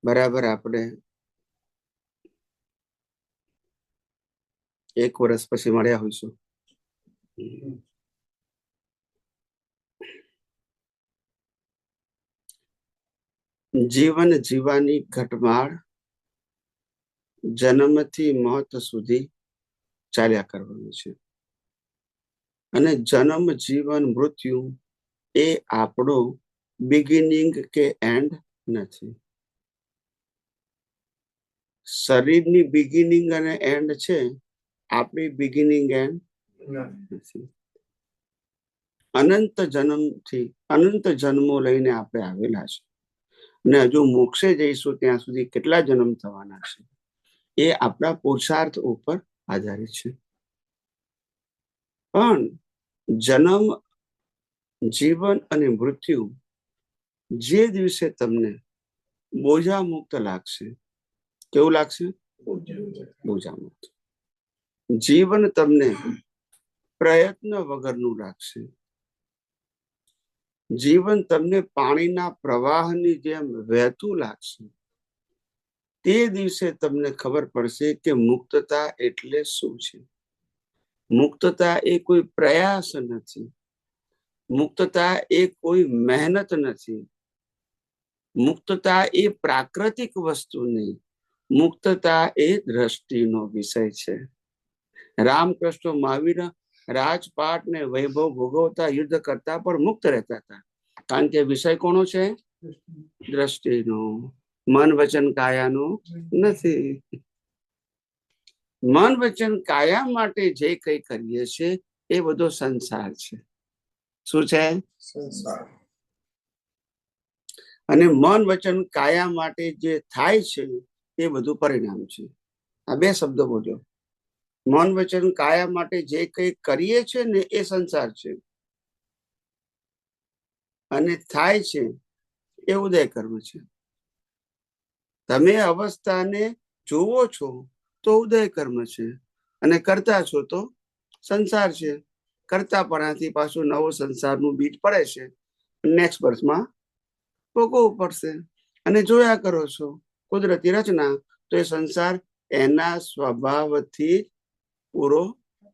બરાબર આપણે 1 વર્ષ પછી મળ્યા હોઈશું. જીવન જીવવાની ઘટમાળ જન્મથી મોત સુધી ચાલ્યા કરવાનું છે. અને જન્મ જીવન મૃત્યુ એ આપણો બિગિનિંગ કે એન્ડ નથી. શરીરની બિગિનિંગ અને એન્ડ છે, આપણી બિગિનિંગ એન્ડ નથી. અનંત જન્મથી અનંત જન્મો લઈને આપણે આવેલા છે, ને હજુ મોક્ષે જઈશું ત્યાં સુધી કેટલા જન્મ થવાના છે એ આપણા પુરુષાર્થ ઉપર આધારિત છે. પણ જન્મ, જીવન અને મૃત્યુ જે દિવસે તમને બોજા મુક્ત લાગશે, કેવું લાગશે? બોજા મુક્ત. જીવન તમને પ્રયત્ન વગરનું લાગશે. જીવન તમને પાણીના પ્રવાહની જેમ વહેતું લાગશે. તે દિવસે તમને ખબર પડશે કે મુક્તતા એટલે શું છે. મુક્તતા એ કોઈ પ્રયાસ નથી. મુક્તતા એ કોઈ મહેનત નથી. મુક્તતા એ પ્રાકૃતિક વસ્તુ નહીં. મુક્તતા એ દ્રષ્ટિનો વિષય છે. રામકૃષ્ણ મહાવીર રાજપાટ ને વૈભવ ભોગવતા, યુદ્ધ કરતા પણ મુક્ત રહેતા હતા, કારણ કે વિષય કોનો છે? દ્રષ્ટિનો. મન વચન કાયાનો નથી. મન વચન કાયા માટે જે કઈ કરીએ છે એ બધો સંસાર છે. શું છે? સંસાર. અને મન વચન કાયા માટે જે થાય છે એ બધું પરિણામ છે. આ બે શબ્દો બોલ્યો. મન વચન કાયા માટે જે કઈ કરીએ છે ને એ સંસાર છે, અને થાય છે એ ઉદય કર્મ છે. તમે અવસ્થાને જોવો છો તો ઉદય કર્મ છે, અને કરતા છો તો સંસાર છે. કરતા પણાથી પાછું નવો સંસારનું બીજ પડે છે, નેક્સ્ટ બર્થમાં ભોગવવું પડશે. અને જોયા કરો છો કુદરતી રચના, તો એ સંસાર એના સ્વભાવથી પૂરો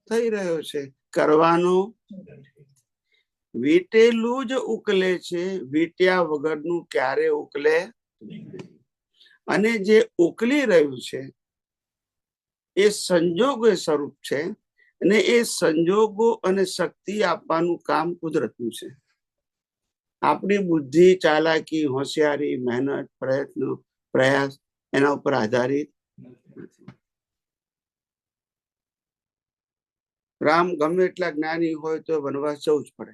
થઈ રહ્યો છે. કરવાનો વીટેલું જ ઉકલે છે, વીટ્યા વગરનું ક્યારે ઉકલે. અને જે ઉકલી રહ્યું છે એ સંજોગો સ્વરૂપ છે, અને એ સંજોગો અને શક્તિ આપવાનું કામ કુદરતનું છે. આપણી બુદ્ધિ, ચાલાકી, હોશિયારી, મહેનત, પ્રયત્ન, પ્રયાસ એના ઉપર આધારિત નથી. રામ ગમે એટલા જ્ઞાની હોય તો વનવાસ જવું જ પડે.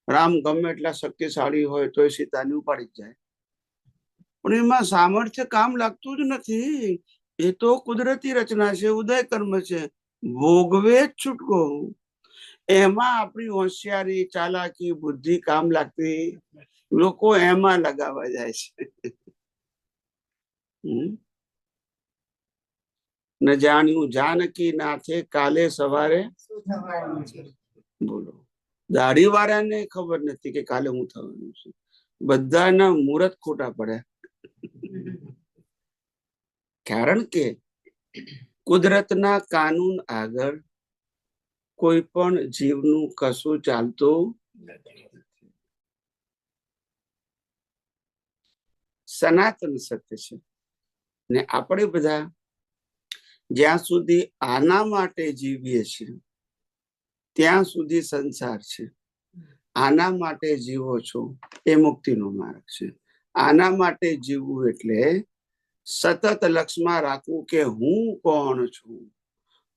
રામ ગમે એટલા શક્તિશાળી હોય તો સીતાને ઉપાડી જ જાય, પણ એમાં સામર્થ્ય કામ લાગતું જ નથી. એ તો કુદરતી રચના છે, ઉદય કર્મ છે, ભોગવે જ છૂટકો. એમાં આપણી હોશિયારી, ચાલાકી, બુદ્ધિ કામ લાગતી, લોકો એમાં લગાવવા જાય છે. ન જાણ્યું જાનકી નાથે કાલે સવારે. બોલો, દાઢી વાળાને ખબર નથી કે કાલે હું થવાનું છે. બધાના મુહૂર્ત ખોટા પડ્યા, કારણ કે કુદરતના કાનૂન આગળ કોઈ પણ જીવનું કશું ચાલતું નથી. સનાતન સત્ય છે, ને આપણે બધા જ્યાં સુધી આના માટે જીવીએ છીએ ત્યાં સુધી સંસાર છે. આના માટે જીવો છો એ મુક્તિનો માર્ગ છે. આના માટે જીવવું એટલે સતત લક્ષમાં રાખવું કે હું કોણ છું.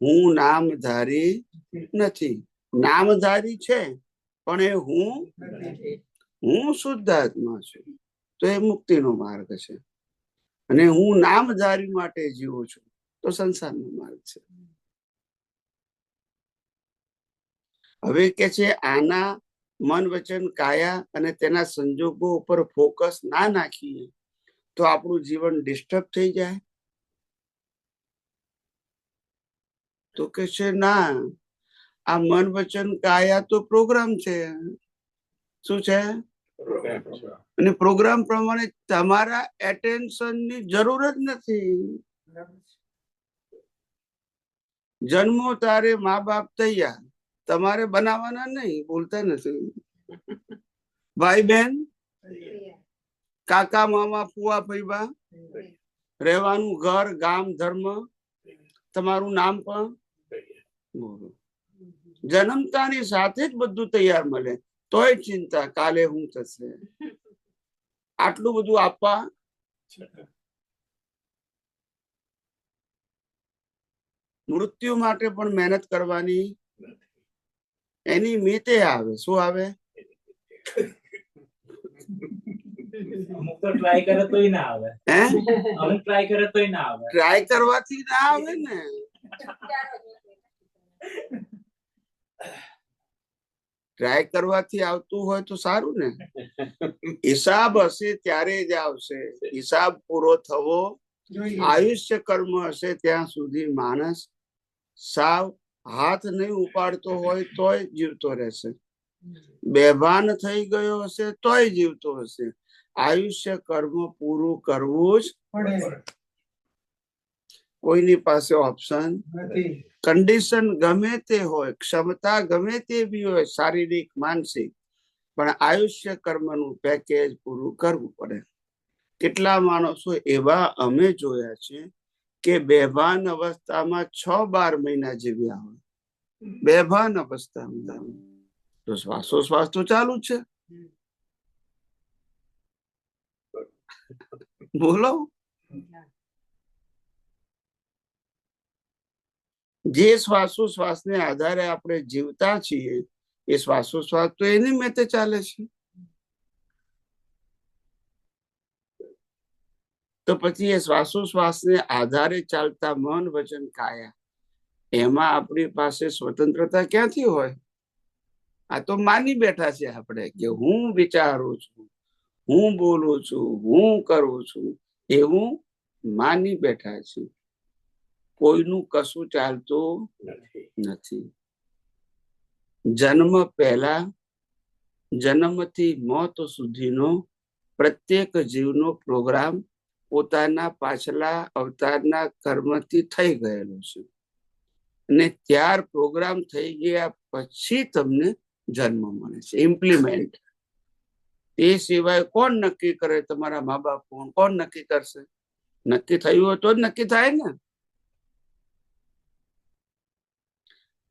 હું નામધારી નથી. નામધારી છે પણ એ હું શુદ્ધ આત્મા છું. તો એ મુક્તિનો માર્ગ છે. અને હું નામધારી માટે જીવું છું તો સંસારનો માર્ગ છે. હવે કે છે આના મન વચન કાયા અને તેના સંજોગો ઉપર ફોકસ ના નાખીએ તો આપણું જીવન ડિસ્ટર્બ થઈ જાય. તો કે છે ના, આ મન વચન કાયા તો પ્રોગ્રામ છે. શું છે? અને પ્રોગ્રામ પ્રમાણે તમારા એટેન્શન ની જરૂર જ નથી. જન્મો તારે મા બાપ તૈયાર, તમારે બનાવવાના નહીં. બોલતા નથી. ભાઈ બહેન, કાકા મામા ફુવા ફઈબા, રહેવાનું ઘર ગામ ધર્મ, તમારું નામ પણ. જન્મતાની સાથે જ બધું તૈયાર મળે, તોય ચિંતા કાલે શું થશે. આટલું બધું આપવા મૃત્યુ માટે પણ મહેનત કરવાની. એની મીતે આવે. શું આવે? અમુક તો ટ્રાય કરે તોય ના આવે. હે? અમુક ટ્રાય કરે તોય ના આવે. ટ્રાય કરવાથી ના આવે ને. ટ્રાય કરવાથી આવતું હોય તો સારું ને. હિસાબ હશે ત્યારે જ આવશે. હિસાબ પૂરો થવો, આયુષ્ય કર્મ હશે ત્યાં સુધી માણસ સાવ હાથ નહીં ઉપાડતો હોય તોય જીવતો રહેશે. બેભાન થઈ ગયો હશે તોય જીવતો હશે. આયુષ્ય કર્મ પૂરું કરવું જ પડે. કોઈની પાસે ઓપ્શન નથી. કન્ડિશન ગમે તે હોય, ક્ષમતા ગમે તે બી હોય, શારીરિક માનસિક, પણ આયુષ્ય કર્મનું પેકેજ પૂરું કરવું પડે. કેટલા માણસો એવા અમે જોયા છે કે બેભાન અવસ્થામાં 6-12 મહિના જીવ્યા હોય. બેભાન અવસ્થામાં તો શ્વાસોશ્વાસ તો ચાલુ છે. બોલો. જે શ્વાસોશ્વાસને આધારે આપણે જીવતા છીએ એ શ્વાસોશ્વાસ તો એની મેતે ચાલે છે. તો પછી એ શ્વાસોશ્વાસને આધારે ચાલતા મન વચન કાયા, એમાં આપણી પાસે સ્વતંત્રતા ક્યાંથી હોય? આ તો માની બેઠા છે આપણે કે હું વિચારું છું, હું બોલું છું, હું કરું છું, એવું માની બેઠા છે. કોઈનું કશું ચાલતું નથી. જન્મ પહેલા જન્મથી મોત સુધીનો પ્રત્યેક જીવનો પ્રોગ્રામ પોતાના પાછલા અવતારના કર્મથી થઈ ગયેલો છે. અને ત્યાર પ્રોગ્રામ થઈ ગયા પછી તમને જન્મ મળે છે. ઇમ્પ્લિમેન્ટ. એ સિવાય કોણ નક્કી કરે? તમારા મા બાપ. કોણ નક્કી કરશે? નક્કી થયું હોય તો જ નક્કી થાય ને.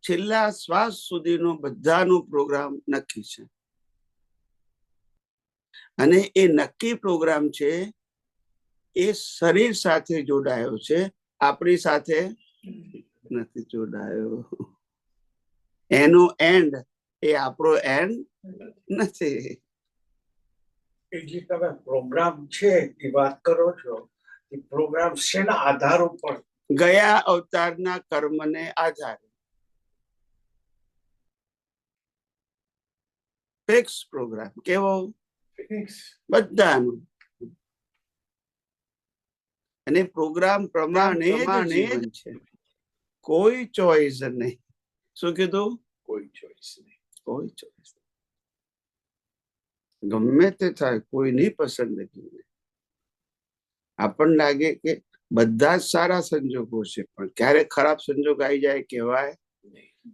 છેલ્લા શ્વાસ સુધીનો બધાનો પ્રોગ્રામ નક્કી છે. અને એ નક્કી પ્રોગ્રામ છે એ શરીર સાથે જોડાયો છે, આપણી સાથે નથી જોડાયો. એનો એન્ડ એ આપણો એન્ડ નથી. જે તમે પ્રોગ્રામ છે એ વાત કરો છો, એ પ્રોગ્રામ શેના આધાર ઉપર? ગયા અવતારના કર્મને આધારે. Fix programme. કેવો? બધાનો. અને પ્રોગ્રામ પ્રમાણે જીવન છે. કોઈ ચોઈસ નહીં. શું કીધું? કોઈ ચોઈસ નહીં. કોઈ ચોઈસ. ગમે તે થાય, કોઈની પસંદગી. આપણને લાગે કે બધા જ સારા સંજોગો છે, પણ ક્યારેક ખરાબ સંજોગ આવી જાય કહેવાય.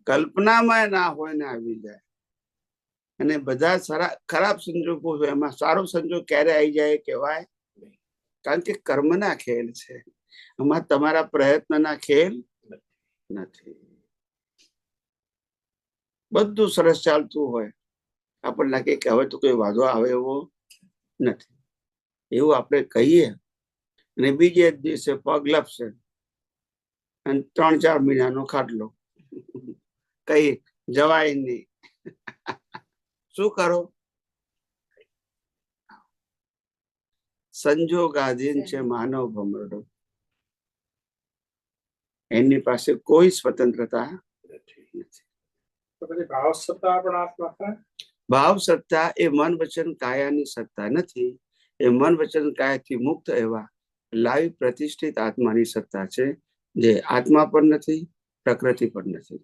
કલ્પનામાં ના હોય ને આવી જાય. અને બધા સારા ખરાબ સંજોગો હોય, એમાં સારો સંજોગ ક્યારે આવી જાય કહેવાય. કારણ કે કર્મના ખેલ છે, એમાં તમારા પ્રયત્નના ખેલ નથી. બધું સરસ ચાલતું હોય, આપણને લાગે કે હવે તો કોઈ વાંધો આવે એવો નથી. એવું આપણે કહીએ અને બીજે દિવસે પગ લપસે અને 3-4 મહિનાનો ખાટલો. કઈ જવાય નહીં. શું કરો? સંજોગાધીન છે માનવ ભમરડો. એની પાસે કોઈ સ્વતંત્રતા નથી. ભાવ સત્તા એ મન વચન કાયાની સત્તા નથી. એ મન વચન કાયાથી મુક્ત એવા લાઈવ પ્રતિષ્ઠિત આત્માની સત્તા છે, જે આત્મા પણ નથી, પ્રકૃતિ પણ નથી.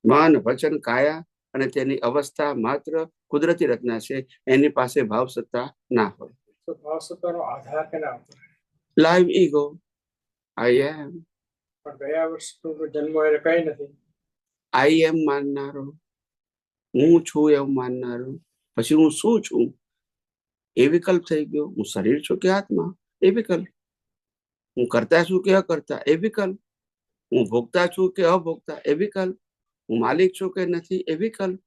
મન વચન કાયા અને તેની અવસ્થા માત્ર કુદરતી રચના છે, એની પાસે ભાવ સત્તા ના હોય. તો ભાવ સત્તાનો આધાર કેના ઉપર? લાઈવ ઈગો, આઈ એમ. પણ ગયા વર્ષનો જન્મ એટલે કઈ નથી. આઈ એમ માનનારો, હું છું એવું માનનારો, પછી હું શું છું એ વિકલ્પ થઈ ગયો. હું શરીર છું કે આત્મા એ વિકલ્પ, હું કરતા છું કે અકર્તા એ વિકલ્પ, હું ભોગતા છું કે અભોગતા એ વિકલ્પ, હું માલિક છું કે નથી એ વિકલ્પ,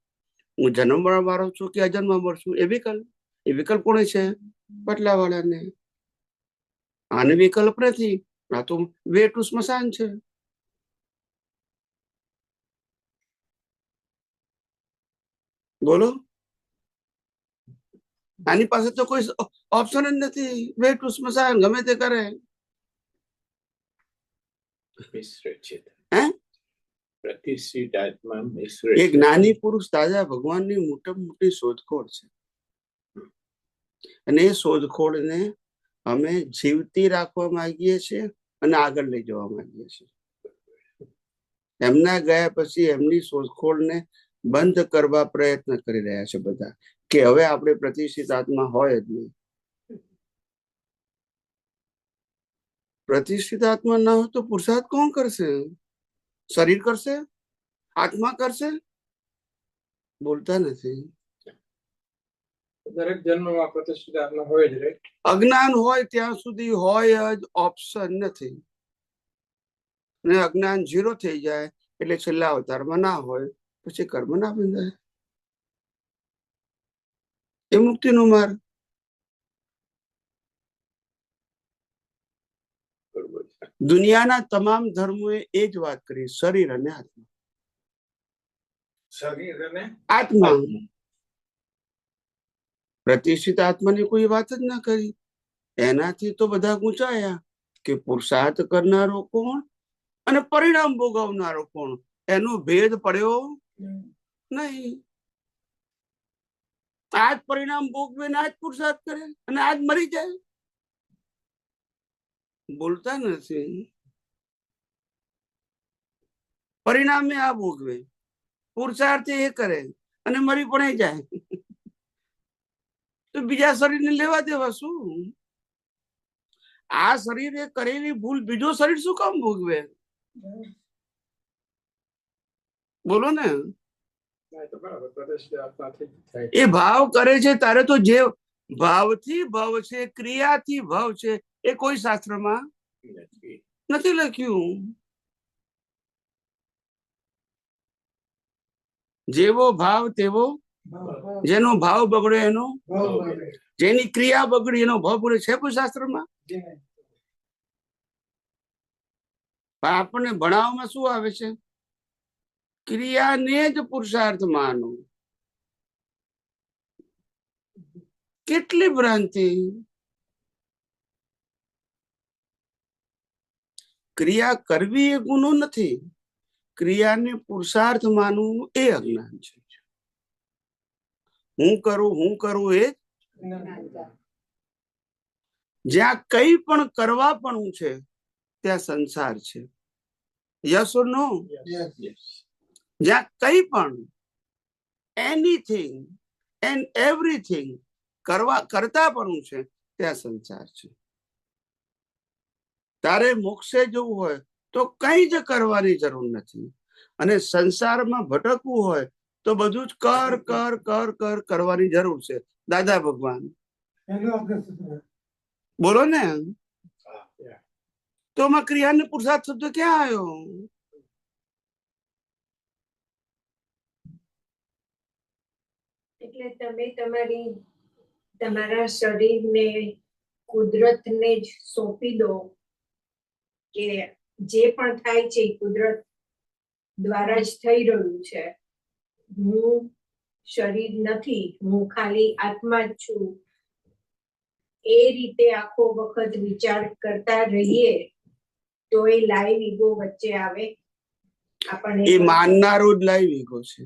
હું જન્મવા વાળો છું કે અજન્મવા છું એ વિકલ્પ. એ વિકલ્પ કોને છે? બદલાવાળાને. આને વિકલ્પ નથી, આ તો વે ટુ સ્મશાન છે. બોલો, આની પાસે તો કોઈ ઓપ્શન જ નથી. વે ટુ સ્મશાન, ગમે તે કરે. પ્રતિષ્ઠિત આત્મા એ જ્ઞાની પુરુષ દાદા ભગવાનની મોટી શોધખોળ છે, અને એ શોધખોળને અમે જીવતી રાખવા માંગીએ છીએ અને આગળ લઈ જવા માંગીએ છીએ. એમના ગયા પછી એમની શોધખોળને બંધ કરવા પ્રયત્ન કરી રહ્યા છે બધા, કે હવે આપણે પ્રતિષ્ઠિત આત્મા હોય જ નહીં. પ્રતિષ્ઠિત આત્મા ના હોય તો પુરુષાર્થ કોણ કરશે? શરીર કરશે? આત્મા કરશે? બોલતા નથી. દરેક જન્મમાં પ્રતિષ્ઠિત આત્મા હોય જ રે. અજ્ઞાન હોય ત્યાં સુધી હોય જ, ઓપ્શન નથી. અને અજ્ઞાન 0 થઈ જાય એટલે છેલ્લા અવતારમાં ના હોય, પછી કર્મ ના બંધાય. એ મુક્તિનો માર્ગ. દુનિયાના તમામ ધર્મોએ એ જ વાત કરી, શરીર અને આત્મા. શરીર અને આત્મા. પ્રતિષ્ઠિત આત્માની કોઈ વાત જ ના કરી. એનાથી તો બધા ગુંચાયા કે પુરુષાર્થ કરનારો કોણ અને પરિણામ ભોગવનારો કોણ, એનો ભેદ પડ્યો નહીં. આજ પરિણામ ભોગવે ને આજ પુરુષાર્થ કરે અને આજ મરી જાય. બોલતા નથી. પરિણામે આ ભોગવે, પુરુષાર્થ એ કરે અને મરી પણ જાય. તો બીજા શરીરને લેવા દેવા શું? આ શરીરે કરેલી ભૂલ બીજો શરીર શું કામ ભોગવે? બોલો ને. એ ભાવ કરે છે તારે તો, જે ભાવથી ભાવ છે, ક્રિયાથી ભાવ છે, એ કોઈ શાસ્ત્રમાં નથી લખ્યું. જેવો ભાવ તેવો, જેનો ભાવ બગડે એનો, જેની ક્રિયા બગડી એનો ભાવ બગડે, છે કોઈ શાસ્ત્રમાં? આપણને ભણાવવામાં શું આવે છે? ક્રિયાને જ પુરુષાર્થ માનો. કેટલી ભ્રાંતિ! ક્રિયા કરવી એ ગુનો નથી, ક્રિયાને પુરુષાર્થ માનવું એ અજ્ઞાન છે. હું કરું એ જ્યાં કઈ પણ કરવા પણ છે ત્યાં સંસાર છે. યસ ઓર નો? જ્યાં કઈ પણ, એનીથિંગ એન્ડ એવરીથિંગ કરતા પણ છે ત્યાં સંસાર છે. તારે મોક્ષે જવું હોય તો કઈ જ કરવાની જરૂર નથી, અને સંસારમાં ભટકવું હોય તો બધું જ કર કરવાની જરૂર છે. દાદા ભગવાન બોલો ને. તો માં ક્રિયાને પુરુષાર્થ શબ્દ ક્યાં આવ્યો? એટલે તમે તમારા શરીરને કુદરતને જ સોંપી દો, કે જે પણ થાય છે કુદરત દ્વારા જ થઈ રહ્યું છે. હું શરીર નથી, હું ખાલી આત્મા જ છું. એ રીતે આખો વખત વિચાર કરતા રહીએ તો એ લાઈવ ઈગો વચ્ચે આવે. એ માનનારો જ લાઈવ ઈગો છે.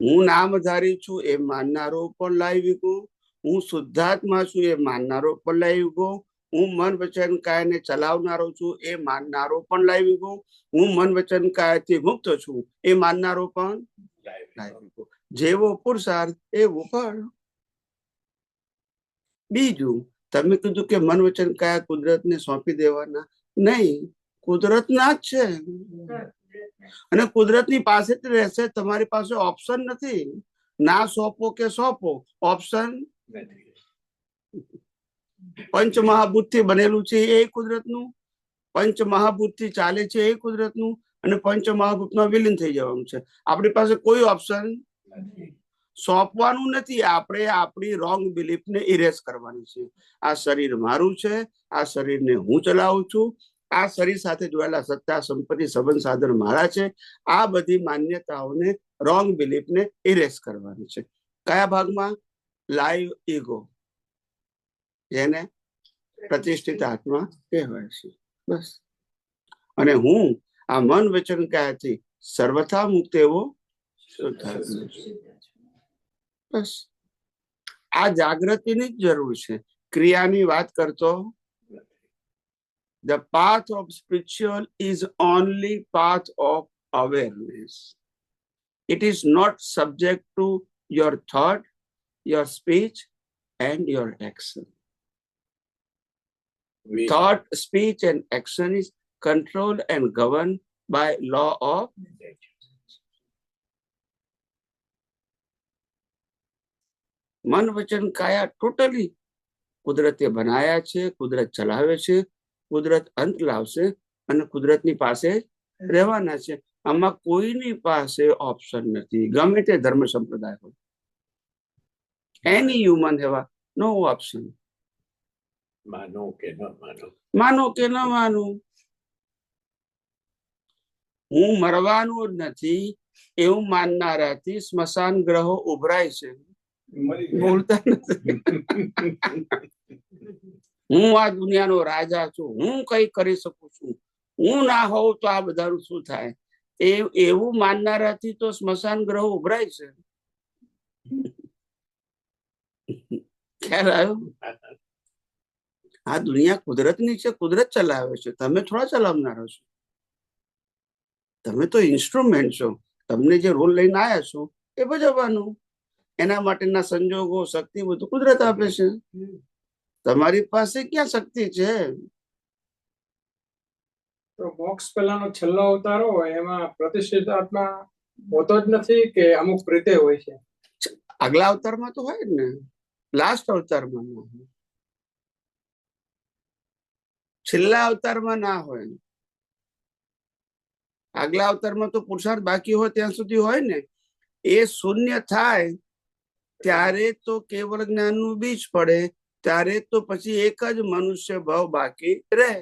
હું નામધારી છું એ માનનારો પણ લાઈવ ઈગો, હું શુદ્ધાત્મા છું એ માનનારો પણ લાઈવ ઈગો, હું મન વચન કાયને ચલાવનારો છું એ માનનારો પણ લાવી ગયો. હું મન વચન કાયથી મુક્ત છું એ માનનારો પણ લાવી ગયો. જેવો પુરુષાર્થ એવું ફળ. બીજું તમે કીધું કે મન વચન કાયા કુદરતને સોંપી દેવાના, નહીં, કુદરતના જ છે અને કુદરતની પાસે જ રહેશે. તમારી પાસે ઓપ્શન નથી. ના સોંપો કે સોંપો, ઓપ્શન નથી. પંચ મહાભૂત થી બનેલું છે એ કુદરતનું, પંચ મહાભૂત થી ચાલે છે એ કુદરતનું, અને પંચ મહાભૂતમાં વિલીન થઈ જવાનું છે. આપણી પાસે કોઈ ઓપ્શન સોંપવાનું નથી. આપણે આપણી રોંગ બિલીફ ને ઇરેઝ કરવાની છે. આ શરીર મારું છે, આ શરીરને હું ચલાવું છું, આ શરીર સાથે જોડાયેલા સત્તા સંપત્તિ સંબંધ સાધન મારા છે. આ બધી માન્યતાઓને રોંગ બિલીફ ને ઇરેઝ કરવાની છે. કયા ભાગમાં? લાઈવ ઈગો, જેને પ્રતિષ્ઠિત આત્મા કહેવાય છે. બસ. અને હું આ મન વચન કાયાથી સર્વથા મુક્ત એવો શુદ્ધ આત્મા છું. બસ. આ જાગૃતિની જ જરૂર છે, ક્રિયાની વાત કરતો. The path of spiritual is only path of awareness. It is not subject to your thought, your speech and your action. Thought, speech and action is controlled and governed by law of મન વચન કાયા totally કુદરતે બનાયા છે, કુદરત ચલાવે છે, કુદરત અંત લાવશે અને કુદરતની પાસે રહેવાના છે. આમાં કોઈની પાસે ઓપ્શન નથી, ગમે તે ધર્મ સંપ્રદાય હોય. એની હ્યુમન હેવા નો ઓપ્શન. માનો કે ન માનો, માનો કે ન માનો. હું મરવાનો જ નથી એવું માનનારાથી સ્મશાન ગ્રહો ઉભરાય છે, બોલતા નથી. હું આ દુનિયાનો રાજા છું, હું કઈ કરી શકું છું, હું ના હોઉં તો આ બધાનું શું થાય, એવું માનનારાથી તો સ્મશાન ગ્રહો ઉભરાય છે. ખ્યાલ આવ્યો? આ દુનિયા કુદરતની છે, કુદરત ચલાવે છે, તમે થોડા ચલાવનારો છો. તમે તો ઇન્સ્ટ્રુમેન્ટ છો. તમને જે રોલ લઈને આવ્યા છો એ ભજવવાનું. એના માટેના સંજોગો, શક્તિ બધું કુદરત આપે છે. તમારી પાસે ક્યાં શક્તિ છે? તો મોક્ષ પહેલાનો છેલ્લો અવતારો હોય એમાં પ્રતિષ્ઠિત આત્મા હોતો જ નથી કે અમુક રીતે હોય છે? આગલા અવતારમાં તો હોય જ ને, લાસ્ટ અવતારમાં ના હોય, છેલ્લા અવતારમાં ના હોય. આગલા અવતારમાં તો પુરુષાર્થ બાકી હોય ત્યાં સુધી હોય ને. એ શૂન્ય થાય ત્યારે તો કેવળ જ્ઞાનનું બીજ પડે, ત્યારે તો પછી એક જ મનુષ્ય ભાવ બાકી રહે.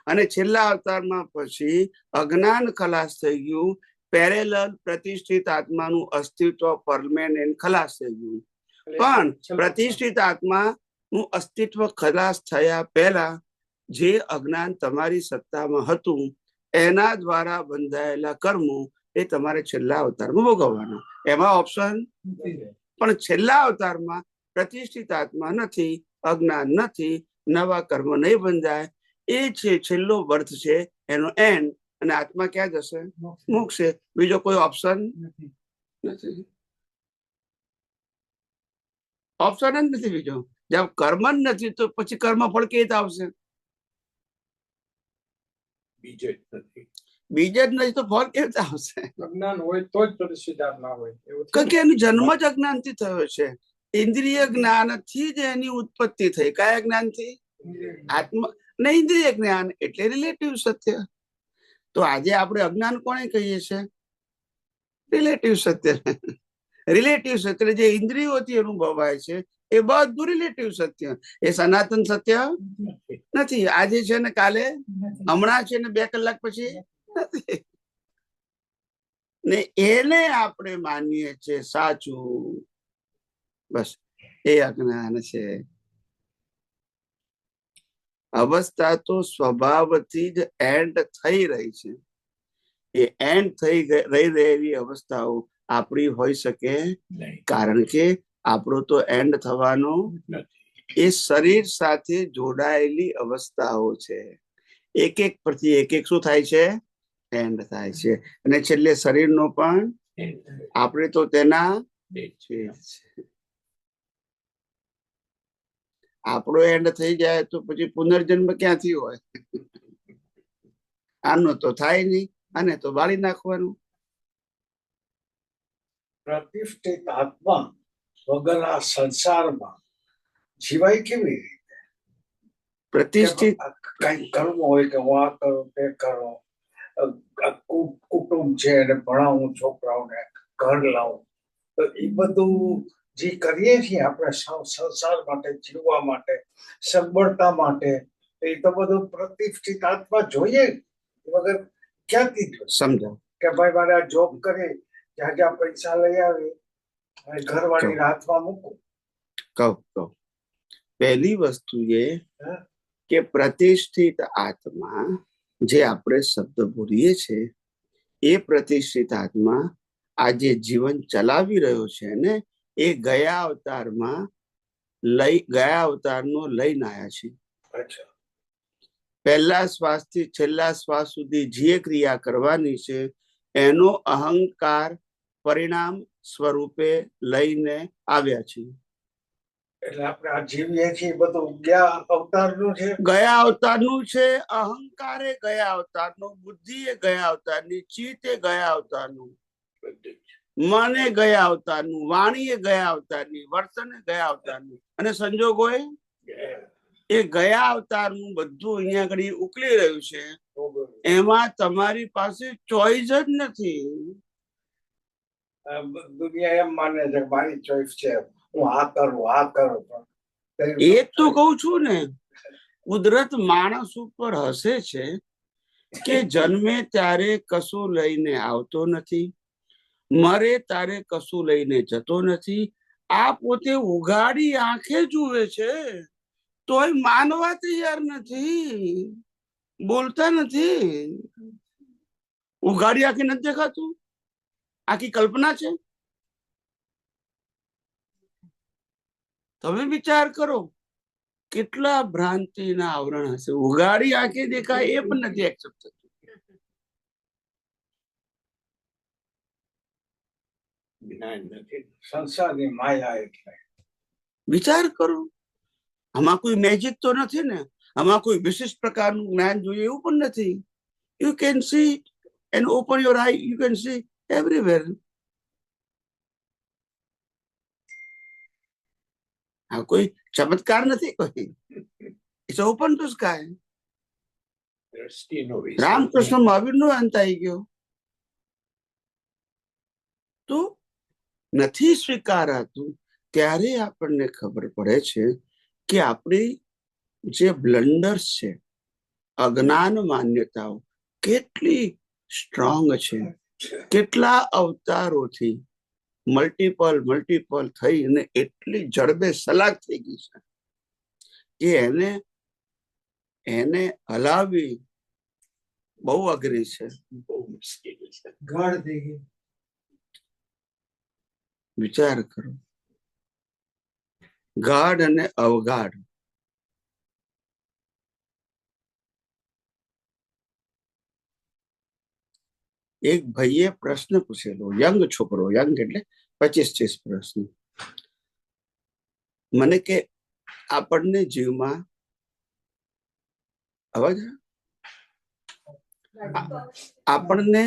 અને છેલ્લા અવતારમાં પછી અજ્ઞાન ખલાસ થઈ ગયું, પેરેલલ પ્રતિષ્ઠિત આત્માનું અસ્તિત્વ પરમેનન્ટ ખલાસ થઈ ગયું. પણ પ્રતિષ્ઠિત આત્માનું અસ્તિત્વ ખલાસ થયા પહેલા જે અજ્ઞાન તમારી સત્તામાં હતું એના દ્વારા બંધાયેલા કર્મો એ તમારે છેલ્લા અવતારમાં ભોગવવાના. એમાં ઓપ્શન. પણ છેલ્લા અવતારમાં પ્રતિષ્ઠિત આત્મા નથી, અજ્ઞાન નથી, નવા કર્મ નહીં બંધાય. એ છે છેલ્લો બર્થ છે, એનો એન્ડ. અને આત્મા ક્યાં જશે? મોક્ષે. બીજો કોઈ ઓપ્શન નથી. ઓપ્શન જ નથી બીજો. જેમ કર્મ જ નથી તો પછી કર્મ ફળ કેવી રીતે આવશે? બીજ જ નથી. બીજ જ નથી તો ફળ કેવી રીતે આવશે? અજ્ઞાન હોય તો જ પ્રતિષ્ઠિત આત્મા હોય એવું છે? કારણ કે એનો જન્મ જ અજ્ઞાનથી થયો છે. ઇન્દ્રિય જ્ઞાનથી જ એની ઉત્પત્તિ થઈ. કયા જ્ઞાનથી? આત્મા ને ઇન્દ્રિય જ્ઞાન એટલે રિલેટિવ સત્ય. તો આજે આપણે અજ્ઞાન કોને કહીએ છીએ? રિલેટિવ સત્ય. રિલેટિવ સત્ય જે ઇન્દ્રિયોથી અનુભવાય છે એ બધું રિલેટિવ સત્ય. એ સનાતન સત્ય નથી. આજે છે ને કાલે, હમણાં છે ને 2 કલાક પછી નથી. ને એને આપણે માનીએ છીએ સાચું. બસ એ અજ્ઞાન છે. અવસ્થા તો સ્વભાવથી જ એન્ડ થઈ રહી છે. એ એન્ડ થઈ રહી રહેલી અવસ્થાઓ આપણી હોઈ શકે, કારણ કે આપણો તો એન્ડ થવાનો એ શરીર સાથે જોડાયેલી અવસ્થાઓ છે. એક એક પરથી એક એક શું થાય છે? એન્ડ થાય છે. અને છેલ્લે શરીરનો પણ આપણે તો તેના આપણો એન્ડ થઈ જાય તો પછી પુનર્જન્મ ક્યાંથી હોય? આનો તો થાય નહીં, આને તો બાળી નાખવાનું. પ્રતિષ્ઠિત આત્મા વગર આ સંસારમાં જીવાય કેવી રીતે? પ્રતિષ્ઠિત કઈ કરવું હોય કે હું આ કરું તે કરો, કુટુંબ છે એને ભણાવું, છોકરાઓને ઘર લાવું, તો એ બધું જે કરીએ છીએ આપણે સંસાર માટે, જીવવા માટે, સગવડતા માટે, એ તો બધું પ્રતિષ્ઠિત આત્મા જોઈએ. વગર ક્યાંથી જોઈએ? સમજાવ. કે ભાઈ મારે આ જોબ કરી, જ્યાં જ્યાં પૈસા લઈ આવી અને ઘરવાળીના હાથમાં મૂકું. કહું પહેલી વસ્તુ એ કે પ્રતિષ્ઠિત આત્મા જે આપણે શબ્દ બોલીએ છીએ, એ પ્રતિષ્ઠિત આત્મા આજે જીવન ચલાવી રહ્યો છે ને, એ ગયા અવતારનો લઈને આવ્યા છે. અચ્છા. પહેલા શ્વાસથી છેલ્લા શ્વાસ સુધી જે ક્રિયા કરવાની છે એનો અહંકાર પરિણામ સ્વરૂપે લઈને આવ્યા છે. એટલે આપણે આ જીવીએ છીએ બધું ગયા અવતારનું છે. ગયા અવતારનું છે. અહંકાર એ ગયા અવતારનું, બુદ્ધિ એ ગયા અવતારની, ચિત્ત એ ગયા અવતારનું, મન એ ગયા અવતારનું, વાણી એ ગયા અવતારની, વર્તન એ ગયા અવતારનું, અને સંજોગો એ ગયા અવતારનું બધું અહીંયા આગળ ઉકલી રહ્યું છે. એમાં તમારી પાસે ચોઈસ જ નથી. દુનિયા એમ માને છે મારી ચોઈસ છે, હું આ કરું. એ તો કઉ છું ને, કુદરત માણસ ઉપર હસે છે કે જન્મે ત્યારે કશું લઈને આવતો નથી, મરે ત્યારે કશું લઈને જતો નથી. આ પોતે ઉઘાડી આંખે જુએ છે તોય માનવા તૈયાર નથી, બોલતા નથી. ઉઘાડી આંખે નથી દેખાતું, આખી કલ્પના છે. તમે વિચાર કરો કેટલા ભ્રાંતિના આવરણ હશે. ઉઘાડી આંખે દેખાય એ પણ નથી એક્સેપ્ટ થતું. જ્ઞાન નથી. સંસારની માયા એટલે વિચાર કરો, આમાં કોઈ મેજિક તો નથી ને, આમાં કોઈ વિશિષ્ટ પ્રકારનું જ્ઞાન જોઈએ એવું પણ નથી. You can see and open your eye, you can see everywhere. આ કોઈ ચમત્કાર નથી, કોઈ ઇટ્સ ઓપન ટુ સ્કાય. દ્રષ્ટિનો રામકૃષ્ણ મહાવીરનો અંત આવી ગયો તો નથી સ્વીકારાતું. ત્યારે આપણને ખબર પડે છે કે આપણી જે બ્લન્ડર્સ છે, અજ્ઞાન માન્યતાઓ કેટલી સ્ટ્રોંગ છે, કેટલા અવતારોથી મલ્ટીપલ થઈ અને એટલી જડબે સલાક થઈ ગઈ છે કે એને હલાવી બહુ અઘરી છે, બહુ મુશ્કેલ છે. ગાઢ થઈ ગઈ. વિચાર કરો, ગાઢ અને અવગાઢ. એક ભાઈએ પ્રશ્ન પૂછેલો, યંગ છોકરો, યંગ એટલે 25-30 વર્ષનો, મને કે આપણને જીવમાં અવાજ, આપણને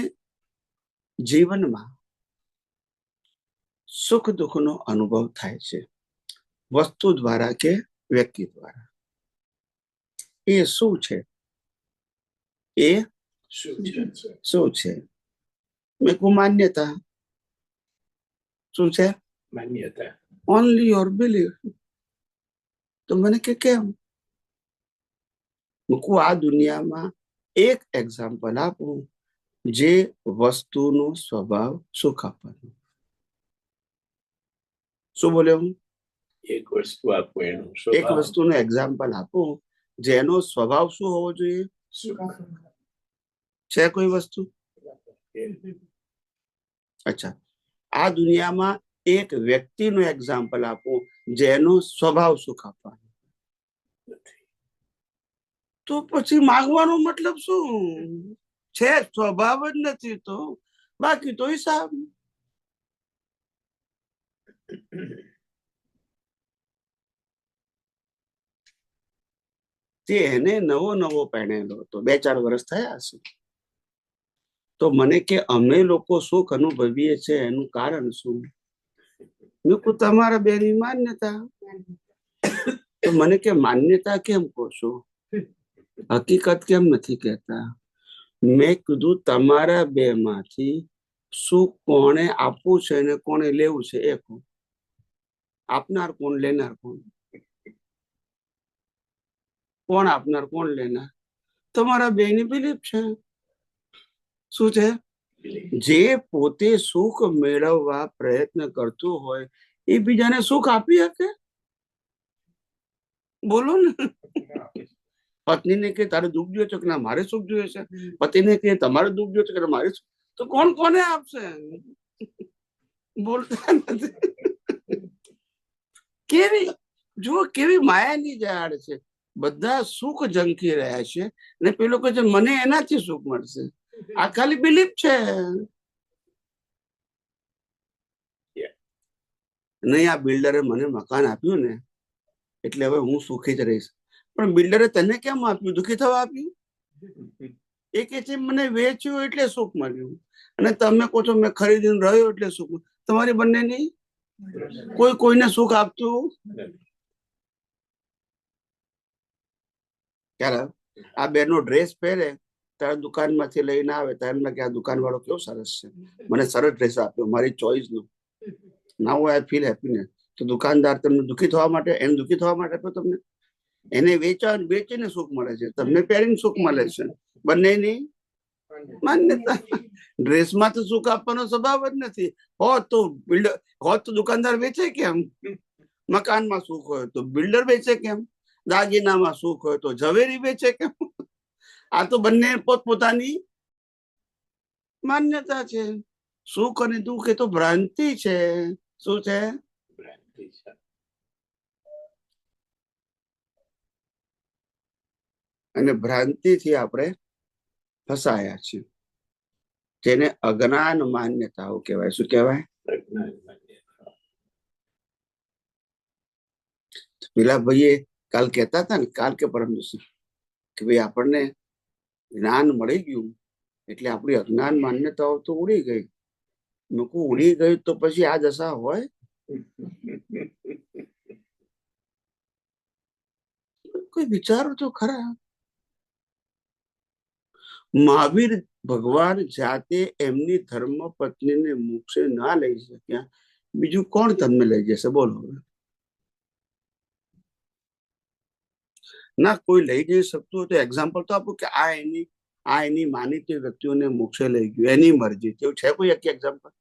જીવનમાં સુખ દુઃખનો અનુભવ થાય છે, વસ્તુ દ્વારા કે વ્યક્તિ દ્વારા. એ શું છે? એ શું છે? મેં કહું માન્યતા. શું છે? માન્યતા. Only your belief. તો મને કે કેમ? મૂકું આ દુનિયામાં એક એક્ઝામ્પલ આપું, જે વસ્તુનો સ્વભાવ સુખ આપવાનો. શું બોલ્યો હું? એક વસ્તુ આપું એનું એક વસ્તુનો એક્ઝામ્પલ આપું જેનો સ્વભાવ શું હોવો જોઈએ? છે કોઈ વસ્તુ? અચ્છા, આ દુનિયામાં એક વ્યક્તિનો એક્ઝામ્પલ આપું જેનો સ્વભાવ સુખ આપવાનો. તો પછી માગવાનો મતલબ શું છે? સ્વભાવ જ નથી તો બાકી તો હિસાબ. તે એને નવો નવો પહેણેલો હતો, 2-4 વર્ષ થયા હશે, તો મને કે અમે લોકો સુખ અનુભવીએ છીએ એનું કારણ શું? મેં કહ્યું તમારા બેની માન્યતા. તો મને કે માન્યતા કેમ કહો છો, હકીકત કેમ નથી કહેતા? મેં કીધું તમારા બે માંથી સુખ કોણે આપવું છે અને કોણે લેવું છે એ કહો. આપનાર કોણ, લેનાર કોણ? કોણ આપનાર, કોણ લેનાર? તમારા બેની બિલીફ છે. શું છે? જે પોતે સુખ મેળવવા પ્રયત્ન કરતું હોય એ બીજાને સુખ આપી શકે? બોલો ને. પત્નીને કે તારે દુઃખ જોઈએ છે કે ના મારે સુખ જોઈએ છે, પતિને કે તમારે દુઃખ જોઈએ છે કે મારે સુખ, તો કોણ કોને આપશે? બોલતા નથી. કેવી જો કેવી માયાની ઝાડ છે, બધા સુખ ઝંખી રહ્યા છે ને પેલો કહે છે મને એનાથી સુખ મળશે. આ ખાલી બિલીફ છે. નહીં, આ બિલ્ડરે મને મકાન આપ્યું ને એટલે હવે હું સુખી જ રહીશ. પણ બિલ્ડરે તને કેમ આપ્યું? દુઃખી થવા આપ્યું? એ કે છે મને વેચ્યું એટલે સુખ મળ્યું, અને તમે કહો છો મેં ખરીદીને રહ્યો એટલે સુખ. તમારી બંનેની કોઈ કોઈને સુખ આપતું. ક્યારે આ બેનો ડ્રેસ પહેરે તારા દુકાનમાંથી લઈને આવે ત્યારે એમને કે આ દુકાન વાળો કેવો સરસ છે, મને સરસ ડ્રેસ આપ્યો, મારી ચોઈસ નો. Now I feel happiness. તો દુકાનદાર તમને દુઃખી થવા માટે, એને દુઃખી થવા માટે આપ્યો તમને? એને વેચીને સુખ મળે છે, તમને પહેરીને સુખ મળે છે. બંનેની માન્યતા. ડ્રેસમાં તો સુખ આપવાનો સ્વભાવ જ નથી. હોત તો દુકાનદાર વેચે કેમ? મકાનમાં સુખ હોય તો બિલ્ડર વેચે કેમ? દાગીનામાં સુખ હોય તો ઝવેરી વેચે કેમ? આ તો બંને પોતપોતાની માન્યતા છે. સુખ અને દુઃખ એ તો ભ્રાંતિ છે. શું છે? અને ભ્રાંતિથી આપણે ફસાયા છીએ, જેને અજ્ઞાન માન્યતાઓ કહેવાય. શું કહેવાય? પેલા ભાઈએ કાલ કહેતા હતા ને, કાલ કે પરમ દિવસે, કે ભાઈ આપણને જ્ઞાન મળી ગયું એટલે આપણી અજ્ઞાન માન્યતાઓ તો ઉડી ગઈ. લોકો ઉડી ગઈ તો પછી આ દશા હોય? કોઈ વિચારો તો ખરા. મહાવીર ભગવાન જાતે એમની ધર્મ પત્નીને મોક્ષે ના લઈ શક્યા, બીજું કોણ તમને લઈ જશે? બોલો. ના કોઈ લઈ જઈ શકતું તો એક્ઝામ્પલ તો આપું કે આ એની માનીતી વ્યક્તિઓને મોક્ષે લઈ ગયું, એની મરજી. એવું છે કોઈ એક્ઝામ્પલ?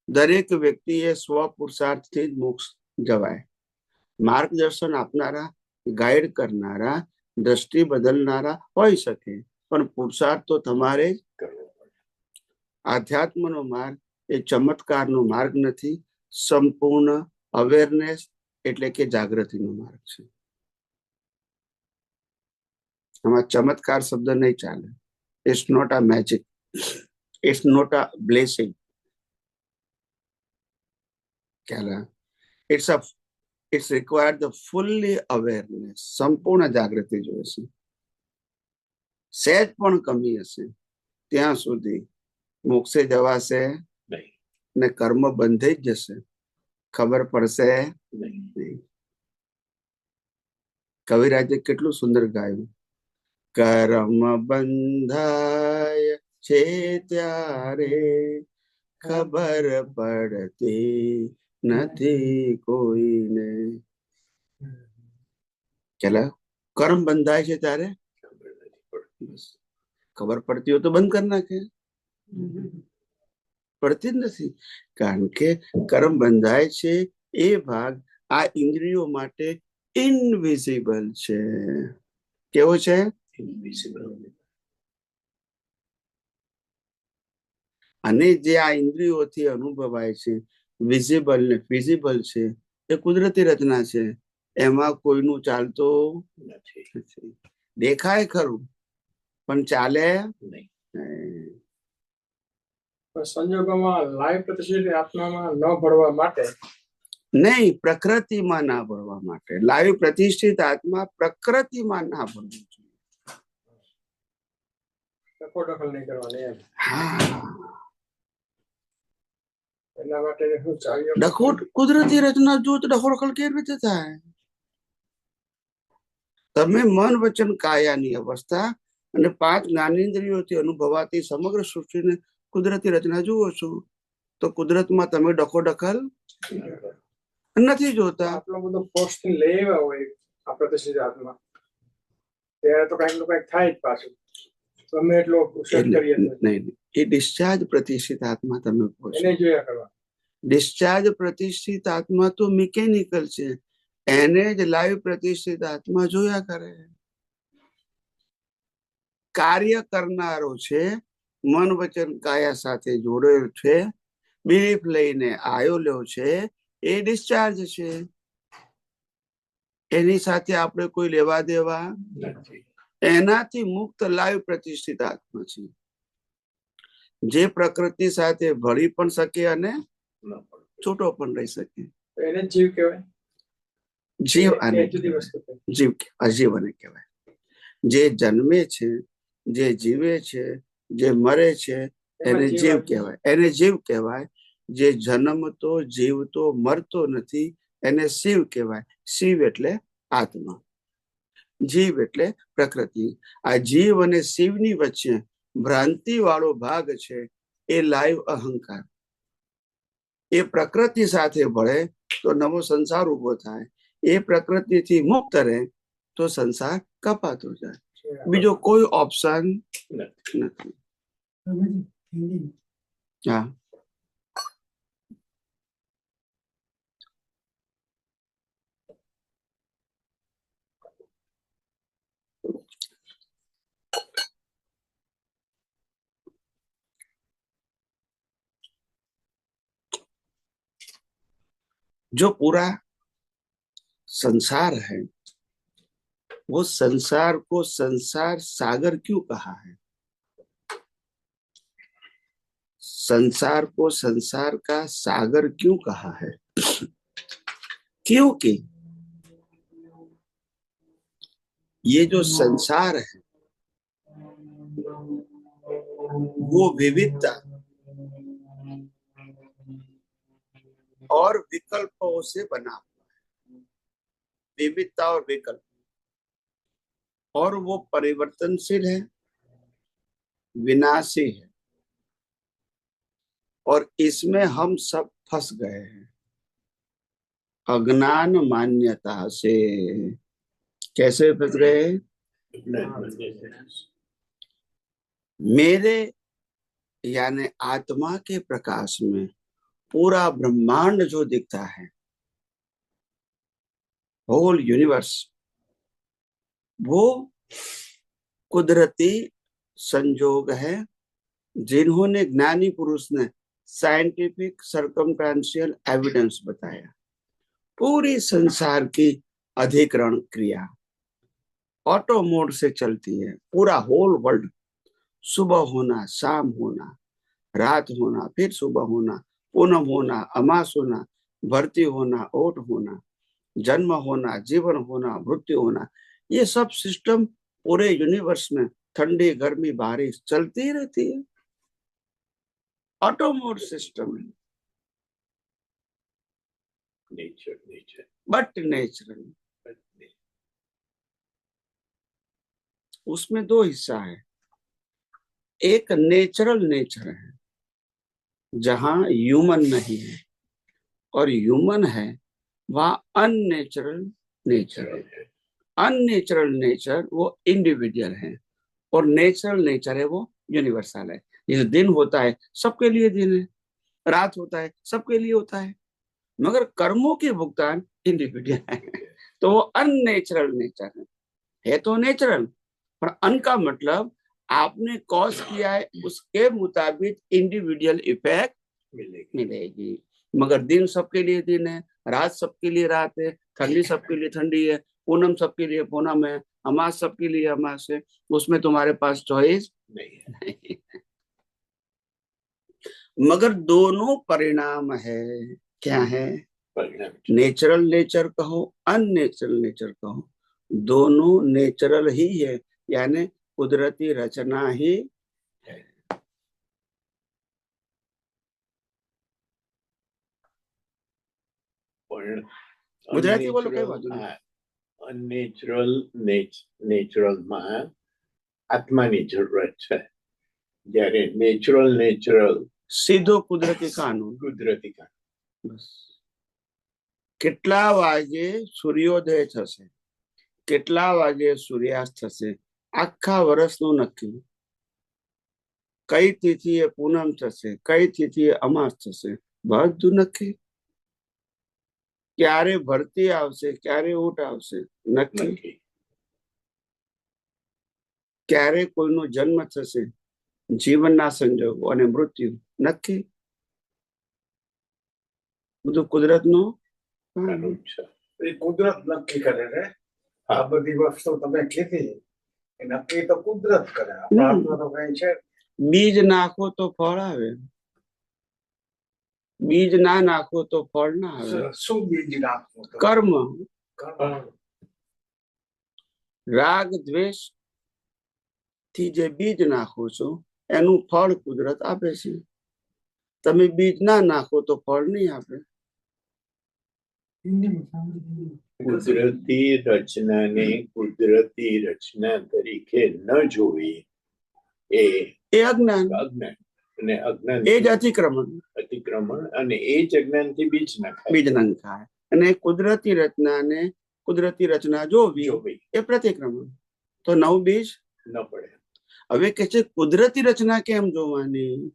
દરેક વ્યક્તિએ સ્વ પુરુષાર્થથી જ મોક્ષ જવાય. માર્ગદર્શન આપનારા, ગાઈડ કરનારા, દ્રષ્ટિ બદલનારા હોઈ શકે, પણ પુરુષાર્થ તો તમારે જ કરવો પડે. આધ્યાત્મનો માર્ગ એ ચમત્કારનો માર્ગ નથી, સંપૂર્ણ અવેરનેસ એટલે કે જાગૃતિનો માર્ગ છે. આમાં ચમત્કાર શબ્દ નહીં ચાલે. It's not a magic, it's not a blessing. It's required the fully awareness. સંપૂર્ણ જાગૃતિ જોઈશે. સહેજ પણ કમી હશે ત્યાં સુધી મોક્ષે જવાશે ને કર્મ બંધાઈ જ જશે, ખબર પડશે નહીં. કવિરાજે કેટલું સુંદર ગાયું, કર્મ બંધાય છે ત્યારે ખબર પડતી નથી કોઈને. ચાલો, કર્મ બંધાય છે ત્યારે ખબર પડતી હોય તો બંધ કરી નાખે. પડતી જ નથી, કારણ કે કર્મ બંધાય છે એ ભાગ આ ઇન્દ્રિયો માટે ઇનવિઝિબલ છે. કેવો છે? ઇનવિઝિબલ. અને જે આ ઇન્દ્રિયોથી અનુભવાય છે, વિઝિબલ ને ફિઝિબલ છે, એ કુદરતી રચના છે, એમાં કોઈનું ચાલતો નથી. દેખાય ખરું પણ ચાલે નહીં. નહીં. પણ સંજોગોમાં લાઈવ પ્રતિષ્ઠિત આત્મામાં ન ભળવા માટે નહીં, પ્રકૃતિમાં ના ભળવા માટે. લાઈવ પ્રતિષ્ઠિત આત્મા પ્રકૃતિમાં ના ભળવું જોઈએ. ડખોડખલ નહીં કરવાની એમ. હા, એના માટે શું ચાલ્યો ડખોટ કુદરતી રચના જો તો ડખોડખલ કેવી રીતે થાય? તમે મન વચન કાયાની અવસ્થા અને 5 જ્ઞાનેન્દ્રિયોથી અનુભવાતી સમગ્ર સૃષ્ટિને કુદરતી રચના જુઓ છો તો કુદરતમાં તમે ડખોડખલ નથી જોતા. આટલો બધો ફોર્સ થી લેવા હોય આ પ્રતિષ્ઠિત આત્મા, ત્યારે તો કઈક નું કઈક થાય જ પાછું. ગમે એટલો સેટ કરીએ તો નહીં, એ ડિસ્ચાર્જ પ્રતિષ્ઠિત આત્મા તમે કહો છો. એને જોયા કરવા. ડિસ્ચાર્જ પ્રતિષ્ઠિત આત્મા તો મિકેનિકલ છે, એને જ લાઈવ પ્રતિષ્ઠિત આત્મા જોયા કરે. કાર્ય કરનારો છે, મન વચન કાયા સાથે જોડેલો છે, બિલીફ લઈને આવેલો છે, એ ડિસ્ચાર્જ છે. એની સાથે આપણે કોઈ લેવા દેવા નથી. એનાથી મુક્ત લાઈવ પ્રતિષ્ઠિત આત્મા છે, જે પ્રકૃતિ સાથે ભળી પણ શકે અને છૂટો પણ રહી શકે. તો એને જીવ કહેવાય. જીવ એ અને જુદી વસ્તુ છે. જીવ અજીવ અને કહેવાય. જે જન્મે છે, જે જીવે છે, જે મરે છે, એને એમાં જીવ આવે. કહેવાય. એને જીવ કહેવાય. જે જન્મતો જીવતો મરતો નથી એને શિવ કહેવાય. શિવ એટલે આત્મા, જીવ એટલે પ્રકૃતિ. આ જીવ અને શિવની વચ્ચે ભ્રાંતિ વાળો ભાગ છે, એ લાઈવ અહંકાર. એ પ્રકૃતિ સાથે ભળે તો નવો સંસાર ઉભો થાય, એ પ્રકૃતિથી મુક્ત રહે તો સંસાર કપાતો જાય. બીજો કોઈ ઓપ્શન નથી. હા, जो पूरा संसार है वो संसार को संसार सागर क्यों कहा है? संसार को संसार का सागर क्यों कहा है? क्योंकि ये जो संसार है वो विविधता और विकल्पों से बना हुआ है. विविधता और विकल्प, और वो परिवर्तनशील है, विनाशी है, और इसमें हम सब फंस गए हैं अज्ञान मान्यता से. कैसे फंस गए? मेरे यानी आत्मा के प्रकाश में पूरा ब्रह्मांड जो दिखता है, होल यूनिवर्स, वो कुदरती संजोग है जिन्होंने ज्ञानी पुरुष ने साइंटिफिक सर्कमस्टेंशियल एविडेंस बताया. पूरी संसार की अधिकरण क्रिया ऑटो मोड से चलती है. पूरा होल वर्ल्ड, सुबह होना, शाम होना, रात होना, फिर सुबह होना, पूनम होना, अमास होना, भर्ती होना, ओट होना, जन्म होना, जीवन होना, मृत्यु होना, ये सब सिस्टम पूरे यूनिवर्स में ठंडी गर्मी बारिश चलती रहती है. ऑटो मोड सिस्टम है, नेचर बट नेचुरल. उसमें 2 हिस्सा है. एक नेचुरल नेचर है जहां ह्यूमन नहीं है, और ह्यूमन है वहां अननेचुरल नेचर है. अननेचुरल नेचर वो इंडिविजुअल है, और नेचुरल नेचर है वो यूनिवर्सल है. जैसे दिन होता है सबके लिए दिन है, रात होता है सबके लिए होता है, मगर कर्मों के भुगतान इंडिविजुअल है. तो वो अननेचुरल नेचर है तो नेचुरल, पर अन का मतलब आपने कॉज किया है उसके मुताबिक इंडिविजुअल इफेक्ट मिलेगी. मगर दिन सबके लिए दिन है, रात सबके लिए रात है, ठंडी सबके लिए ठंडी है, पूनम सबके लिए पूनम है, अमास सबके लिए अमास है, उसमें तुम्हारे पास चॉइस नहीं है। नहीं। मगर दोनों परिणाम है। क्या है? परिणाम नेचुरल नेचर कहो, अननेचुरल नेचर कहो, दोनों नेचुरल ही है, यानी कुदरती रचना ही है। પણ ગુજરાતી બોલો, કઈ વાંધો નહીં. અનનેચરલ નેચરલમાં આત્માની જરૂરત છે, જ્યારે નેચરલ સીધો કુદરતી કાનૂન. કુદરતી કામ. બસ. કેટલા વાગે સૂર્યોદય થશે, કેટલા વાગે સૂર્યાસ્ત થશે, આખા વર્ષનું નક્કી. કઈ તિથિએ પૂનમ થશે, કઈ તિથિએ અમાસ થશે, બધું નક્કી. ક્યારે ભરતી આવશે, ક્યારે ઊંટ આવશે, નક્કી. નક્કી. ક્યારે કોઈનો જન્મ થશે, જીવનના સંજોગો અને મૃત્યુ નક્કી. બધું કુદરતનું કાનૂન છે. એ કુદરત નક્કી કરે છે. આ બધી વસ્તુ તમે કીધી એ નક્કી તો કુદરત કરે, આપણા હાથમાં તો કઈ છે. બીજ નાખો તો ફળ આવે, બીજ ના નાખો તો ફળ ના આવે. શું બીજ નાખવું તો? કર્મ. કર્મ. રાગ દ્વેષ થી જે બીજ નાખો છો એનું ફળ કુદરત આપે છે. તમે બીજ ના નાખો તો ફળ નહીં આપે. કુદરતી રચનાને કુદરતી રચના તરીકે ન જોવી એ એ અજ્ઞાન, અજ્ઞાન, અને અજ્ઞાન એ જ અતિક્રમણ. અતિક્રમણ, અને એ જ અજ્ઞાનથી બીજ નખાય. બીજ ના થાય. અને કુદરતી રચનાને કુદરતી રચના જોવી જોવી એ પ્રતિક્રમણ. તો નવું બીજ ન પડે. હવે કે છે કુદરતી રચના કેમ જોવાની?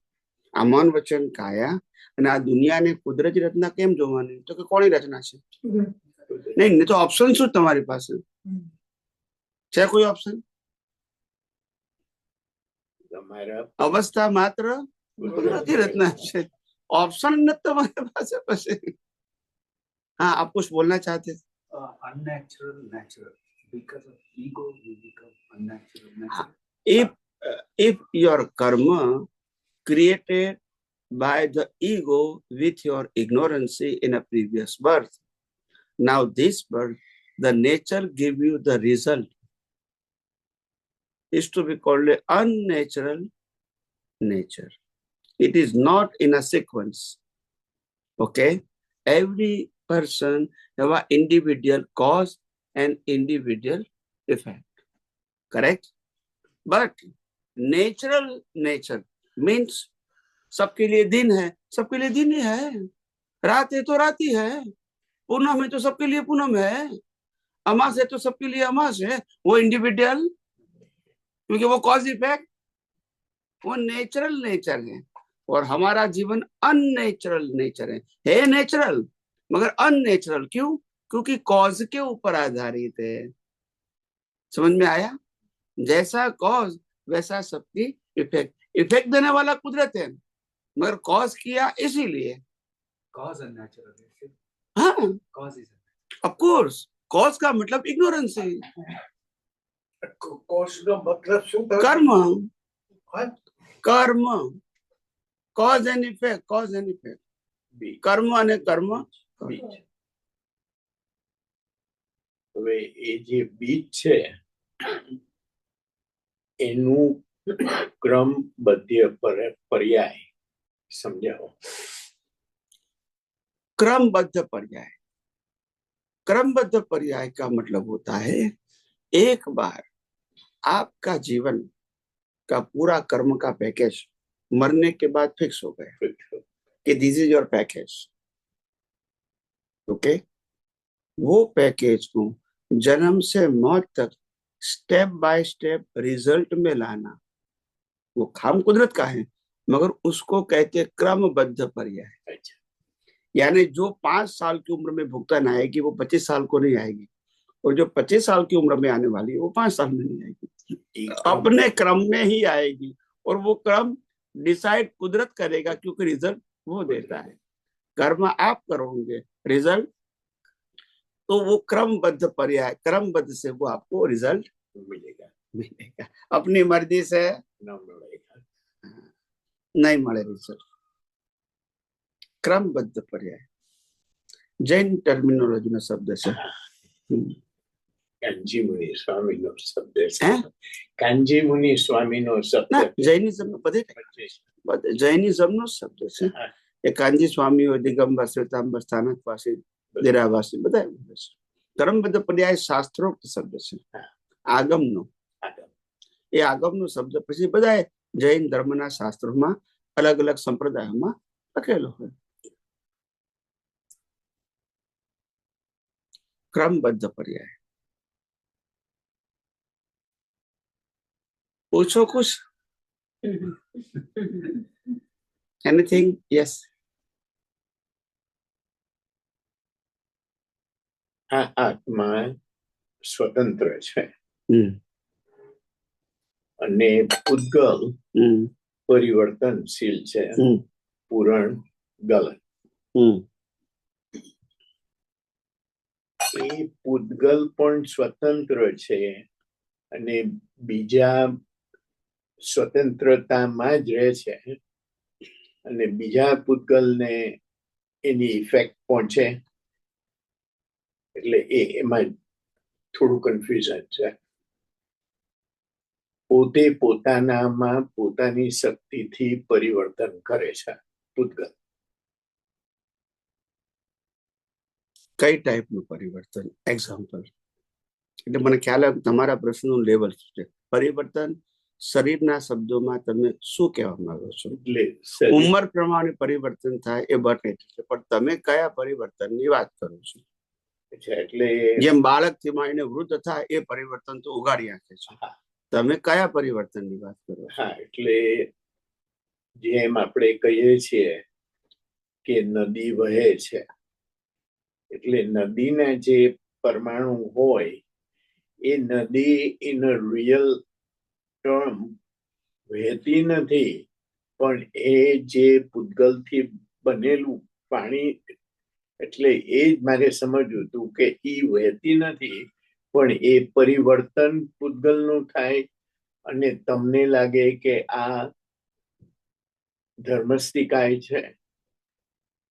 આ મન વચન કાયા અને આ દુનિયાને કુદરતી રચના કેમ જોવાની? તો કે કોની રચના છે? નહીં, તો ઓપ્શન શું તમારી પાસે છે? કોઈ ઓપ્શન? તમારા અવસ્થા માત્ર કુદરતી રચના છે, ऑप्शन નથી તમારી પાસે. પછી हाँ, आप कुछ बोलना चाहते? unnatural natural, because of ego we become unnatural natural. If your karma created by the ego with your ignorance in a previous birth, now this birth the nature give you the result, is to be called a unnatural nature. It is not in a sequence. Okay, every person have an individual cause and individual effect, correct? But natural nature means सबके लिए दिन है, सबके लिए दिन ही है, रात है तो रात ही है, पूनम है तो सबके लिए पूनम है, अमास है तो सबके लिए अमास है. वो इंडिविजुअल, क्योंकि वो कॉज इफेक्ट, वो नेचुरल नेचर है. और हमारा जीवन अननेचुरल नेचर है नेचुरल मगर अननेचुरल. क्यों? क्योंकि कॉज के ऊपर आधारित है. समझ में आया? जैसा कॉज वैसा सबकी इफेक्ट. इफेक्ट देने वाला कुदरत है, मगर कॉज किया इसीलिए. Cause unnatural is. हाँ, Cause is of course. Cause का मतलब इग्नोरेंस है, કોષનો મતલબ શું થયો? कर्म. હા? कर्म, cause and effect, cause and effect. બીજ. कर्म અને કર્મ. બીજ. હવે એ જે બીજ છે એનું ક્રમબદ્ધ પર્યાય સમજાવો. क्रमबद्ध पर्याय. क्रमबद्ध पर्याय का मतलब होता है एक बार आपका जीवन का पूरा कर्म का पैकेज मरने के बाद फिक्स हो गया कि this is your package. Okay, वो पैकेज को जन्म से मौत तक स्टेप बाय स्टेप रिजल्ट में लाना वो काम कुदरत का है, मगर उसको कहते क्रमबद्ध पर्याय. अच्छा. यानी जो 5 साल की उम्र में भुगतान आएगी वो 25 साल को नहीं आएगी, और जो 25 साल की उम्र में आने वाली है वो 5 साल में नहीं आएगी, अपने क्रम में ही आएगी. और वो क्रम डिसाइड कुदरत करेगा, क्योंकि रिजल्ट वो देता है. कर्म आप करोगे, रिजल्ट तो वो क्रमबद्ध पर्याय, क्रमबद्ध से वो आपको रिजल्ट मिलेगा, मिलेगा, अपनी मर्जी से न मिलेगा। नहीं મળે રિઝલ્ટ. ક્રમબદ્ધ પર્યાય જૈન ટર્મિનોલોજીનો શબ્દ છે. કાનજી મુનિ સ્વામીનો શબ્દ છે. હે? કાનજી મુનિ સ્વામીનો શબ્દ ના, છે. જૈનિઝમ બધે જૈનિઝમનો શબ્દ છે. હા, એ કાંજી સ્વામીઓ, દિગંબર, શ્વેતાંબર, સ્થાનકવાસી, દેરાવાસી બધા એમ બોલે છે. ક્રમબદ્ધ પર્યાય શાસ્ત્રોક્ત શબ્દ છે, આગમનો. આગળ. એ આગમનો શબ્દ પછી બધા જૈન ધર્મના શાસ્ત્રોમાં અલગ અલગ સંપ્રદાયોમાં લખેલો હોય. ક્રમબદ્ધ પર્યાય. પૂછો કુછ? એનીથિંગ? યસ. આ આત્મા સ્વતંત્ર છે અને પૂતગલ પરિવર્તનશીલ છે. પૂરણ ગલન. એ પૂતગલ પણ સ્વતંત્ર છે અને બીજા સ્વતંત્રતામાં જ રહે છે અને બીજા પૂતગલને એની ઇફેક્ટ પહોંચે એટલે એમાં થોડું કન્ફ્યુઝન છે. પોતે પોતાનામાં પોતાની શક્તિથી પરિવર્તન કરે છે પૂતગલ. કઈ ટાઈપનું પરિવર્તન? એક્ઝામ્પલ. એટલે મને ખ્યાલ આવે તમારા પ્રશ્નનું લેવલ શું છે. પરિવર્તન શરીરના શબ્દોમાં તમે શું કહેવા માંગો છો? એટલે ઉંમર પ્રમાણે પરિવર્તન થાય એ બને છે, પણ તમે કયા પરિવર્તનની વાત કરો છો? એટલે જેમ બાળકથી માંડીને વૃદ્ધ થાય એ પરિવર્તન તો ઉગાડી નાખે છે. તમે કયા પરિવર્તનની વાત કરો છો? હા, એટલે જેમ આપણે કહીએ છીએ કે નદી વહે છે, એટલે નદીના જે પરમાણુ હોય એ નદી ઇન અ રિયલ ટર્મ વહેતી નથી, પણ એ જે પૂતગલથી બનેલું પાણી, એટલે એ જ મારે સમજવું હતું કે એ વહેતી નથી પણ એ પરિવર્તન પૂતગલનું થાય અને તમને લાગે કે આ ધર્મસ્તિકાય છે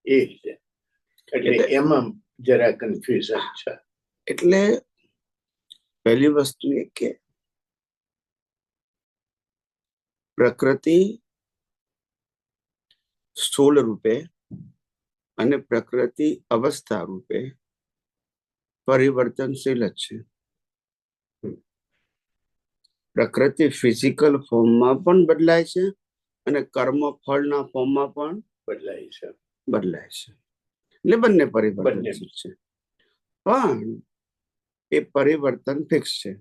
એ રીતે. એટલે એમાં જરા કન્ફ્યુઝન છે. એટલે પહેલી વસ્તુ એ કે પ્રકૃતિ સ્થૂળ રૂપે અને પ્રકૃતિ અવસ્થા રૂપે પરિવર્તનશીલ જ છે. પ્રકૃતિ ફિઝિકલ ફોર્મમાં પણ બદલાય છે અને કર્મ ફળના ફોર્મમાં પણ બદલાય છે. એટલે બંને પરિવર્તનશીલ છે, પણ એ પરિવર્તન ફિક્સ છે.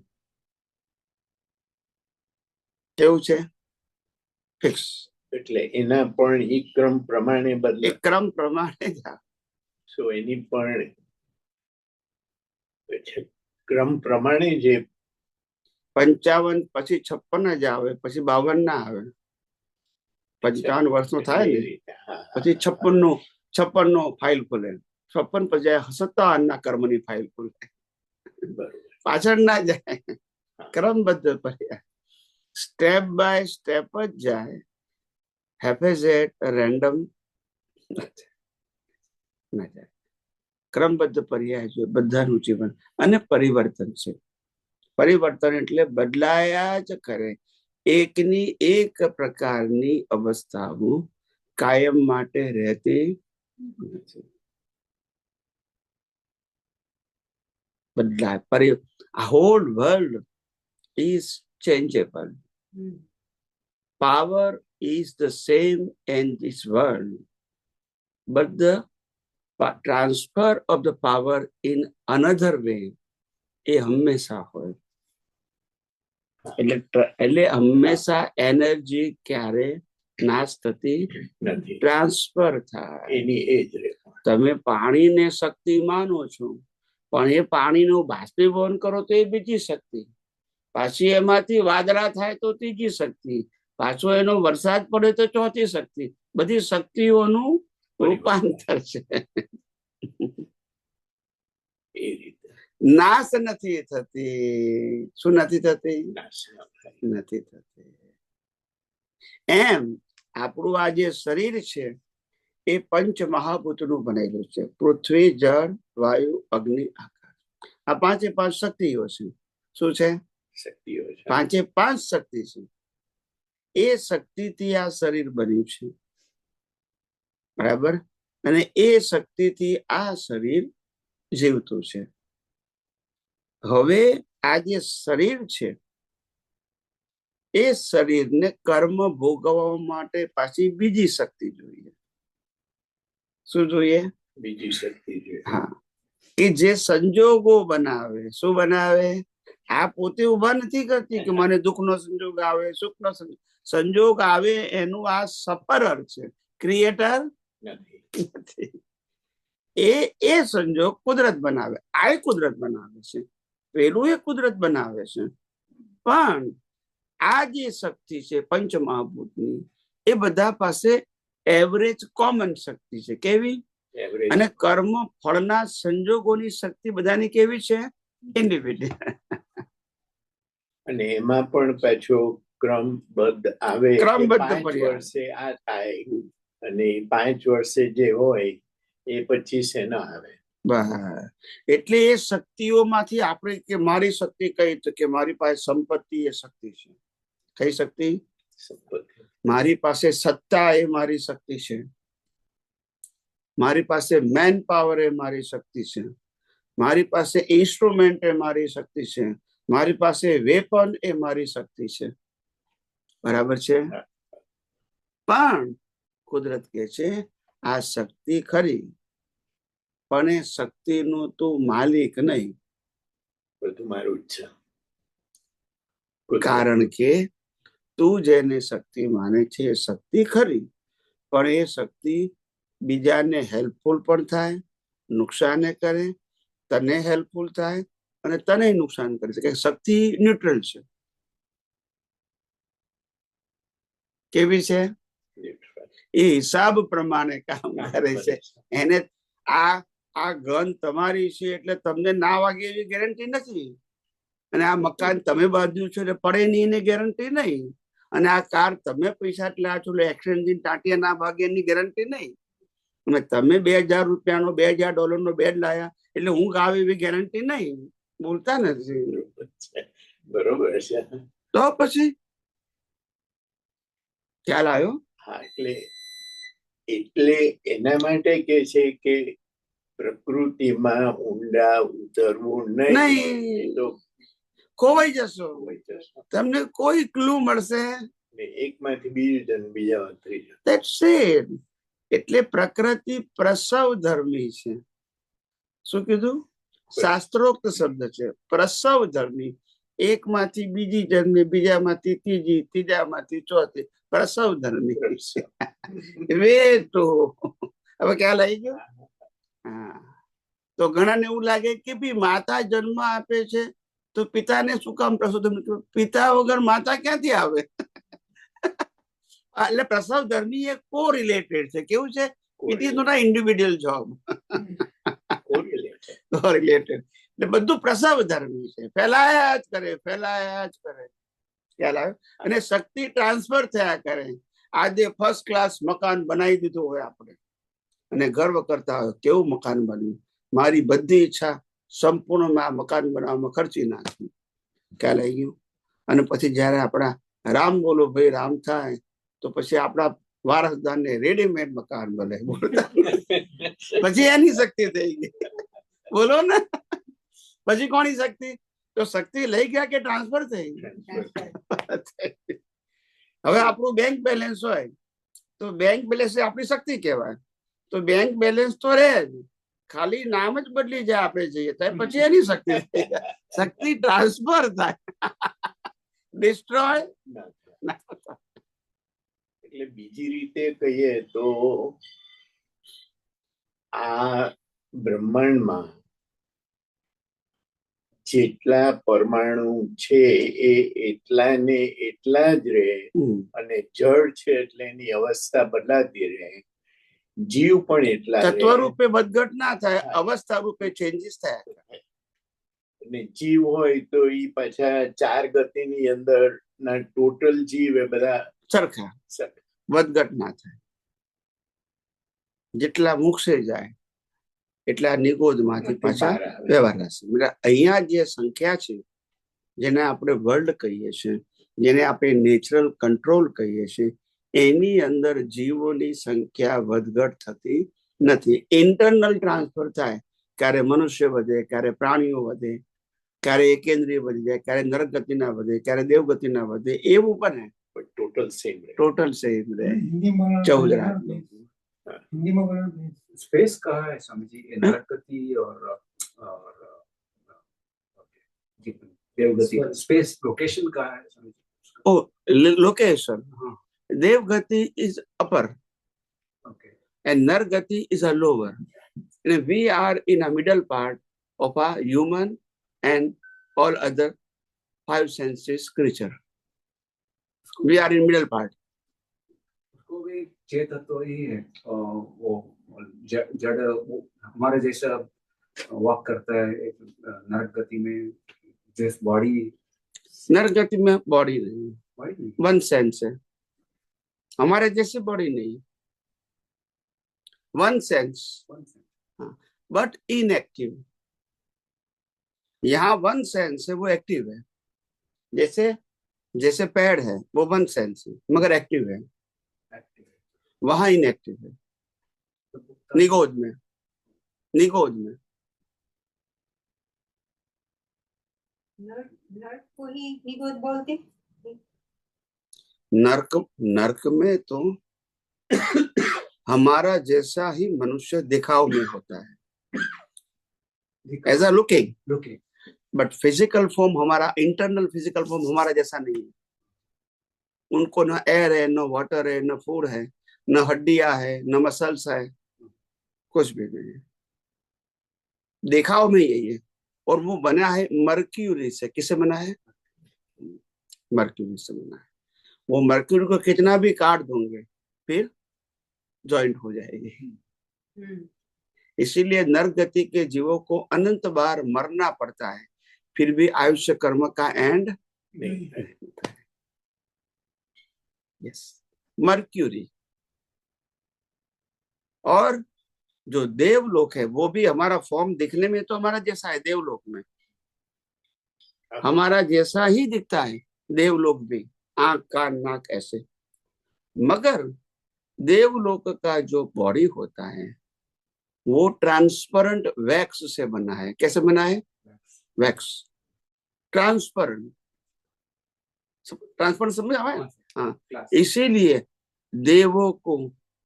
કેવું છે? ફિક્સ. એટલે એના પણ એ ક્રમ પ્રમાણે એ બદલે. ક્રમ પ્રમાણે જ સો એની પણ ક્રમ પ્રમાણે જે 55 પછી 56 જ આવે, પછી 52 ના આવે. 55 વર્ષનો થાય ને પછી 56 નો ફાઇલ ખોલે, 56 પછી 57 ના કર્મની ફાઇલ ખોલે. પાછળ ના જાય, ક્રમબદ્ધ પર્યાય સ્ટેપ બાય સ્ટેપ જ જાય. હેફેઝેટ રેન્ડમ ના જાય. ક્રમબદ્ધ પર્યાય છે બધાનું જીવન. અને પરિવર્તન છે. પરિવર્તન એટલે બદલાયા જ કરે. એકની એક પ્રકારની અવસ્થાઓ કાયમ માટે રહેતી નથી. બદલાય. Hall world is changeable. Power is the same in this world, but the transfer of the power in another way એ હંમેશા હોય. એટલે હંમેશા એનર્જી ક્યારે નાશ થતી નથી, ટ્રાન્સફર થાય. એની એ જ રે. તમે પાણીને શક્તિ માનો છો, પણ એ પાણીનું બાષ્પીભવન કરો તો એ બીજી શક્તિ, પાછી એમાંથી વાદળા થાય તો ત્રીજી શક્તિ, પાછો એનો વરસાદ પડે તો ચોથી શક્તિ. બધી શક્તિઓનું રૂપાંતર છે. નાશ નથી થતી. શું નથી થતી? નાશ ન થાય. નથી થતી. એમ આપણું આ જે શરીર છે એ પંચ મહાભૂતનું બનેલું છે. પૃથ્વી, જળ, વાયુ, અગ્નિ, આકાશ. આ પાંચે પાંચ શક્તિઓ છે. શું છે? શક્તિઓ છે. પાંચે પાંચ શક્તિ છે. એ શક્તિથી આ શરીર બન્યું છે, બરાબર. અને એ શક્તિથી આ શરીર જીવતું છે. હવે આ જે શરીર છે એ શરીરને કર્મ ભોગવવા માટે પાછી બીજી શક્તિ જોઈએ. શું જોઈએ? બીજી શક્તિ છે. હા, કે જે સંજોગો બનાવે. શું બનાવે? આ પોતે ઉભા નથી કરતી કે મને દુઃખનો સંજોગ આવે, સુખનો સંજોગ આવે. એનું આ સપરર છે, ક્રિએટર નથી. એ સંજોગ કુદરત બનાવે. આ કુદરત બનાવે છે, પેલું એ કુદરત બનાવે છે. પણ આ જે શક્તિ છે પંચ મહાભૂતની, એ બધા પાસે એવરેજ કોમન શક્તિ છે. કેવી? એવરેજ. અને કર્મ ફળના સંજોગોની શક્તિ બધાની કેવી છે? ઇન્ડિવિડ્યુઅલ. અને એમાં પણ પાછો ક્રમબદ્ધ આવે. ક્રમબદ્ધ 5 પર્યાય. વર્ષે આ થાય અને 5 વર્ષે જે હોય એ પછી શેના આવે. બસ એટલે એ શક્તિઓમાંથી આપણે કે મારી શક્તિ કઈ, તો કે મારી પાસે સંપત્તિ એ શક્તિ છે. કઈ શક્તિ? સંપત્તિ. મારી પાસે સત્તા એ મારી શક્તિ છે. મારી પાસે મેન પાવર એ મારી શક્તિ છે. મારી પાસે ઇન્સ્ટ્રુમેન્ટ એ મારી શક્તિ છે. મારી પાસે વેપન એ મારી શક્તિ છે. બરાબર છે. પણ કુદરત કે છે આ શક્તિ ખરી, પણ એ શક્તિનું તું માલિક નહીં. બધું મારું જ છે. કારણ કે તું જેને શક્તિ માને છે એ શક્તિ ખરી, પણ એ શક્તિ બીજાને હેલ્પફુલ પણ થાય, નુકસાને કરે, તને હેલ્પફુલ થાય અને તને નુકસાન કરે છે. કે શક્તિ ન્યુટ્રલ છે. કેવી છે? એ હિસાબ પ્રમાણે કામ કરે છે. એને આ ગન તમારી છે એટલે તમને ના વાગે એવી ગેરંટી નથી. અને આ મકાન તમે બાંધ્યું છે એટલે પડે નહીં એની ગેરંટી નહીં. અને આ કાર તમે પૈસા એટલા છો એક્સચેન્જ ટાંટિયા ના ભાગે એની ગેરંટી નહીં. અને તમે $2000 $2000 બેડ લાયા એટલે હું ગાવ એવી ગેરંટી નહીં. બોલતા નથી. બરોબર છે. તો પછી ખ્યાલ આવ્યો? હા, એટલે એના માટે કે છે કે પ્રકૃતિમાં ઊંડા ઉતરવું નહીં. તો ખોવાઈ જશો. તમને કોઈ ક્લુ મળશે? એકમાંથી બીજું જન્મ, બીજા ત્રીજું. That's it. એટલે પ્રકૃતિ પ્રસવ ધર્મી છે. શું કીધું? શાસ્ત્રોક્ત શબ્દ છે. પ્રસવ ધર્મી. એકમાંથી બીજી જન્મી, બીજામાંથી ત્રીજી, ત્રીજામાંથી ચોથી. પ્રસવ ધર્મી. હવે ખ્યાલ આવી ગયો? હા. તો ઘણાને એવું લાગે કે ભાઈ માતા જન્મ આપે છે તો પિતાને શું કામ પ્રસવ? પિતા વગર માતા ક્યાંથી આવે? એટલે પ્રસવ ધર્મી એ કો રિલેટેડ છે. કેવું છે? It is not a individual job. Related. એટલે બધું પ્રસવ ધર્મી છે. ફેલાયા જ કરે. ખ્યાલ આવે? અને શક્તિ ટ્રાન્સફર થયા કરે. આજે ફર્સ્ટ ક્લાસ મકાન બનાવી દીધું હોય આપણે અને ગર્વ કરતા હોય કેવું મકાન બન્યું, મારી બધી ઈચ્છા સંપૂર્ણ મકાન બનાવવામાં ખર્ચી નાખી. ખ્યાલ આવી ગયું? અને પછી જયારે આપણા રામ બોલો ભાઈ રામ થાય તો પછી આપણા વારસદારને રેડીમેડ મકાન બને. બોલતા પછી એની શક્તિ થઈ ગઈ. બોલો ને. પછી કોની શક્તિ? તો શક્તિ લઈ ગયા કે ટ્રાન્સફર થઈ? હવે આપણું બેંક બેલેન્સ હોય તો બેંક બેલેન્સ આપણી શક્તિ કહેવાય. તો બેંક બેલેન્સ તો રહે જ, ખાલી નામ જ બદલી જાય આપણે જઈએ ત્યારે પછી એની શક્તિ. શક્તિ ટ્રાન્સફર થાય, ડિસ્ટ્રોય. એટલે બીજી રીતે કહીએ તો આ બ્રહ્માંડમાં જેટલા પરમાણુ છે એ એટલા ને એટલા જ રહે. અને જળ છે એટલે એની અવસ્થા બદલાતી રહે. જીવ પણ એટલા તત્વ રૂપે વધઘટ ના થાય, અવસ્થા રૂપે ચેન્જીસ થયા. અને જીવ હોય તો ઈ પાછા 4 ગતિની અંદર ના ટોટલ જીવ એ બધા સરખા વધઘટ ના થાય. જેટલા મોક્ષે જાય એટલા નિગોદમાંથી પાછા બહાર આવે. વ્યવહાર રાશિ. એટલે અહીંયા જે સંખ્યા છે, જેને આપણે વર્લ્ડ કહીએ છીએ, જેને આપણે નેચરલ કંટ્રોલ કહીએ છીએ, એની અંદર જીવોની સંખ્યા વધઘટ થતી નથી. ઇન્ટરનલ ટ્રાન્સફર થાય, ક્યારે મનુષ્ય વધે, ક્યારે પ્રાણીઓ વધે, ક્યારે એકેન્દ્રિય વધી જાય, ક્યારે નરક ગતિના વધે, ક્યારે દેવગતિના વધે, એવું બને. टोटल सेम टोटल सेम રહે. હિન્દીમાં 14 आदमी. हिंदीમાં बोलो स्पेस कहाँ है स्वामी जी? ये नरकति और देवगति, स्पेस लोकेशन कहाँ है Swami ji? Oh, location. Devgati is upper Okay. and Nargati is a lower. And we are in a middle part of a human and all other 5 senses creature. We are in middle part. उसको भी चेत तत्व ही है, वो जड़ वो हमारे जैसा वॉक करता है एक नरक गति में, जिस बॉडी नरगति में बॉडी नहीं, बॉडी वन सेंस है. हमारे जैसे बॉडी नहीं, वन सेंस बट इनएक्टिव. यहाँ वन सेंस है, वो एक्टिव है. जैसे जैसे पेड़ है, वो वन सेंस है मगर एक्टिव है, वहां इनएक्टिव है. निगोद में, निगोद में नर्क को ही निगोद बोलते. नरक, नरक में तो हमारा जैसा ही मनुष्य दिखाव में होता है, as a looking, looking, but physical form हमारा, इंटरनल फिजिकल फॉर्म हमारा जैसा नहीं है. उनको न एयर है, न वाटर है, न फूड है, न हड्डियां है, न मसल्स है, कुछ भी नहीं है. दिखाव में यही है. और वो बना है मर्क्यूरी से. किससे बना है? मर्क्यूरी से बना है. वो मर्क्यूरी को कितना भी काट दोगे फिर जॉइंट हो जाएगी. इसीलिए नर गति के जीवों को अनंत बार मरना पड़ता है, फिर भी आयुष्य कर्म का एंड नहीं है. Yes, mercury. और जो देवलोक है वो भी हमारा फॉर्म दिखने में तो हमारा जैसा है. देवलोक में हमारा जैसा ही दिखता है. देवलोक भी आंख कान नाक ऐसे, मगर देवलोक का जो बॉडी होता है वो ट्रांसपेरेंट वैक्स से बना है. कैसे बना है? Wax transparent. ट्रांसपेरेंट समझ आया? हाँ. इसीलिए देवों को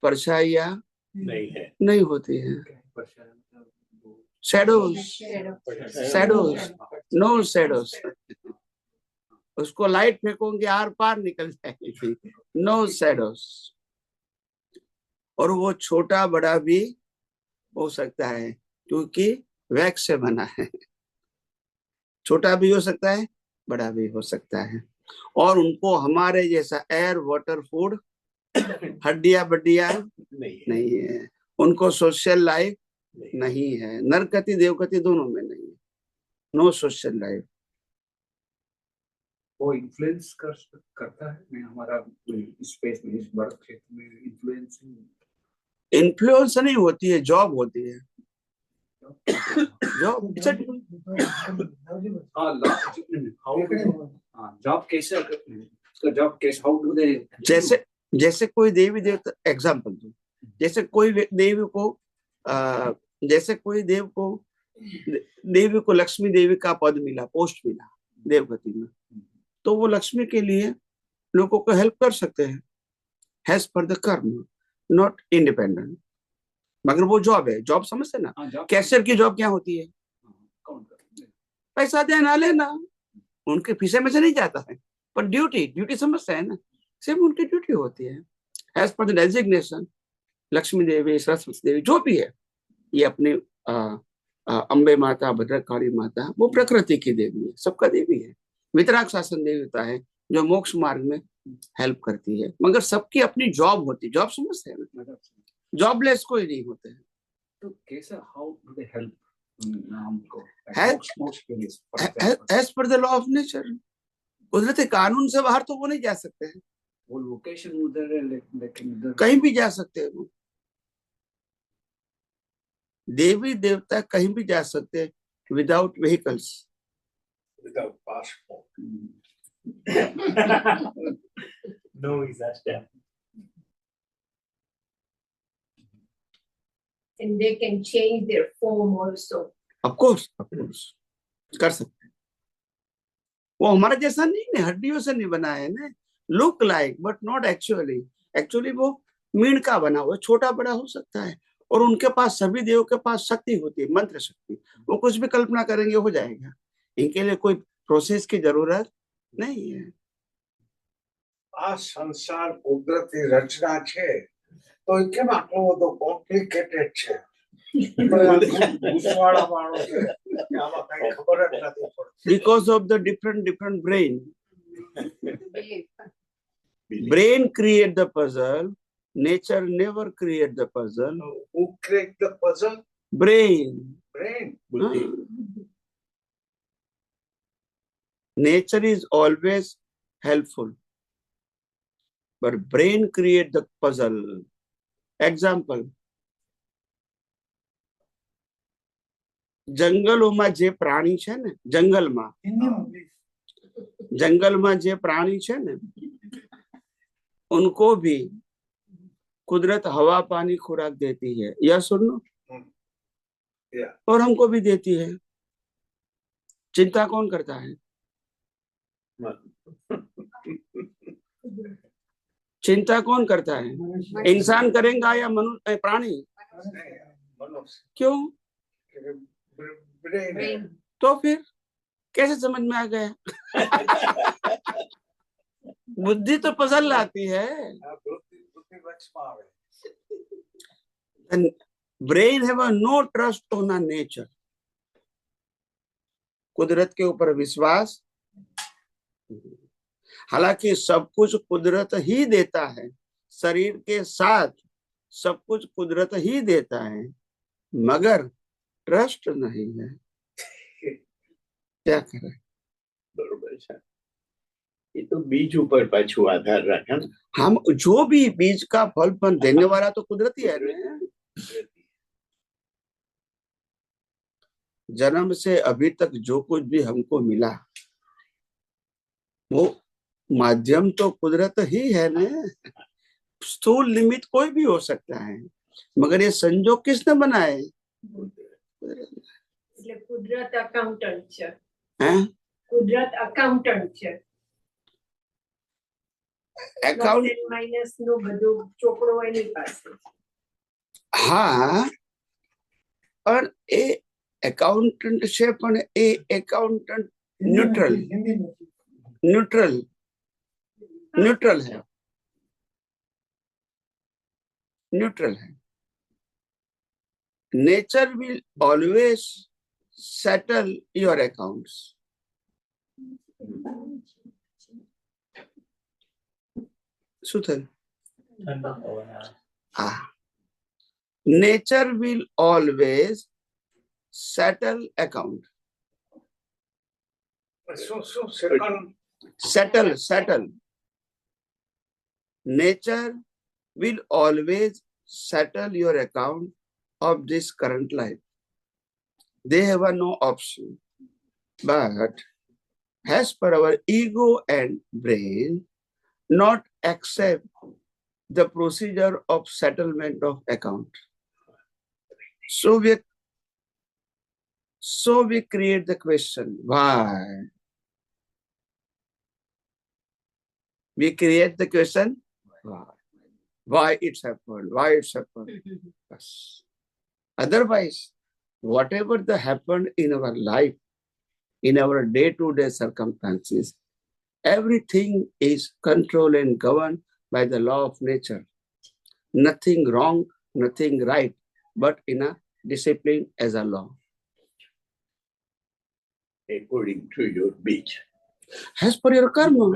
परछाइयां नहीं है. नहीं होती है. Shadows, shadows, no shadows. उसको लाइट फेंकोगे आर पार निकल जाएगी. No shadows. और वो छोटा बड़ा भी हो सकता है क्योंकि वैक्स से बना है. छोटा भी हो सकता है, बड़ा भी हो सकता है. और उनको हमारे जैसा एयर वाटर फूड हड्डियां बड्डियां नहीं है. उनको सोशल लाइफ नहीं है. नरगति देवगति दोनों में नहीं है. No social life. वो इन्फ्लुएंस करता है मैं हमारा स्पेस में, इस बर्थ क्षेत्र में इन्फ्लुएंस इन्फ्लुएंस नहीं होती है, जॉब होती है. जॉब जॉब कैसे, उसका जॉब कैसे, हाउ डू दे, जैसे जैसे कोई देवी देवता, एग्जाम्पल दो. जैसे कोई देवी को जैसे कोई देवी को लक्ष्मी देवी का पद मिला, पोस्ट मिला देवगति में, तो वो लक्ष्मी के लिए लोगों को हेल्प कर सकते हैं हैज पर द कर्म, नॉट इंडिपेंडेंट. मगर वो जॉब है. जॉब समझते ना? कैशियर की जॉब क्या होती है? पैसा देना लेना. उनके फीसे में से नहीं जाता है, पर ड्यूटी समझते हैं ना, सिर्फ उनकी ड्यूटी होती है as per the designation. Lakshmi Devi, Saraswati Devi जो भी है, ये अपनी अम्बे माता, भद्रकाली माता, वो प्रकृति की देवी है, सबका देवी है. वितराग शासन देवता है जो मोक्ष मार्ग में हेल्प करती है. मगर सबकी अपनी जॉब होती है. जॉब समझते हैं ना? जॉबलेस कोई नहीं होते हैं. तो कैसा, हाउ डू दे हेल्प हमको as per the law of nature. कुदरती कानून से बाहर तो वो नहीं जा सकते हैं, वो लोकेशन उधर है लेकिन उधर कहीं भी जा सकते हैं वो। देवी देवता कहीं भी जा सकते हैं without vehicles. Without passport. No visa stamp. And they can change their form also. Of course कर सकते हैं। वो हमारा जैसा नहीं है, हड्डियों से नहीं बना है ना, look like but not actually. Actually वो मीण का बना हुआ, छोटा बड़ा हो सकता है। और उनके पास, सभी देवों के पास शक्ति होती है, मंत्र शक्ति। वो कुछ भी कल्पना करेंगे हो जाएगा। इनके लिए कोई प्रोसेस की जरूरत नहीं है। આ સંસાર કુદરતી રચના છે તો એ કેમ આટલો બધો કોમ્પ્લિકેટેડ છે? ભૂતવાળા માણસો છે કે આમાં કઈ ખબર જ નથી પડતી. Because of the different brain. Brain create the puzzle. Nature never create the puzzle. Who create the puzzle? Brain. Brain. બુદ્ધિ. Nature is always helpful, but brain create the puzzle. Example, જંગલોમાં જે પ્રાણી છે ને, જંગલમાં જે પ્રાણી છે ને, उनको भी कुदरत हवा पानी खुराक देती है, यह सुनो, Yeah. और हमको भी देती है। चिंता कौन करता है? चिंता कौन करता है? इंसान करेगा या मनुष्य, प्राणी? મનુષ્ય. क्यों? Brain. तो फिर कैसे समझ में आ गया? बुद्धि तो पजल लाती है। આ બુદ્ધિ વચમાં આવે. Brain have no trust on nature. कुदरत के ऊपर विश्वास, हालांकि सब कुछ कुदरत ही देता है, शरीर के साथ सब कुछ कुदरत ही देता है, मगर ट्रस्ट नहीं है। क्या करें? બરોબર છે. એ તો બીજ ઉપર પાછું આધાર રાખે ને. हम जो भी बीज का फल फल देने वाला तो कुदरती है ना। जन्म से अभी तक जो कुछ भी हमको मिला वो माध्यम तो कुदरत ही है ना। स्थूल निमित्त कोई भी हो सकता है, मगर ये संजोग किसने बनाए? એટલે કુદરત અકાઉન્ટન્ટ છે, हैं? કુદરત અકાઉન્ટન્ટ છે, अकाउंट, પ્લસ એન્ડ માઇનસ નું બધું ચોપડો એની પાસે. हाँ, और ए अकाउंटेंट છે, પણ એ अकाउंटेंट न्यूट्रल न्यूट्रल न्यूट्रल है, न्यूट्रल है। Nature will always settle your accounts. શું થયું? ઠંડો પવન આવે. Nature will always settle account. શું second settle. Nature will always settle your account of this current life. They have no option. But as per our ego and brain, not accept the procedure of settlement of account. So we create the question, why? We create the question, why it's happened, why it's happened. Yes. Otherwise, whatever that happened in our life, in our day-to-day circumstances, everything is controlled and governed by the law of nature. Nothing wrong, nothing right, but in a discipline as a law. According to your beach. As per your karma.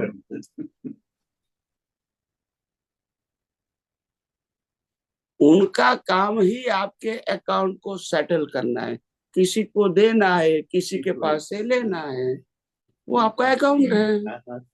उनका काम ही आपके account को settle करना है, किसी को देना है, किसी के पास से लेना है, वो आपका अकाउंट है। हाँ, हाँ।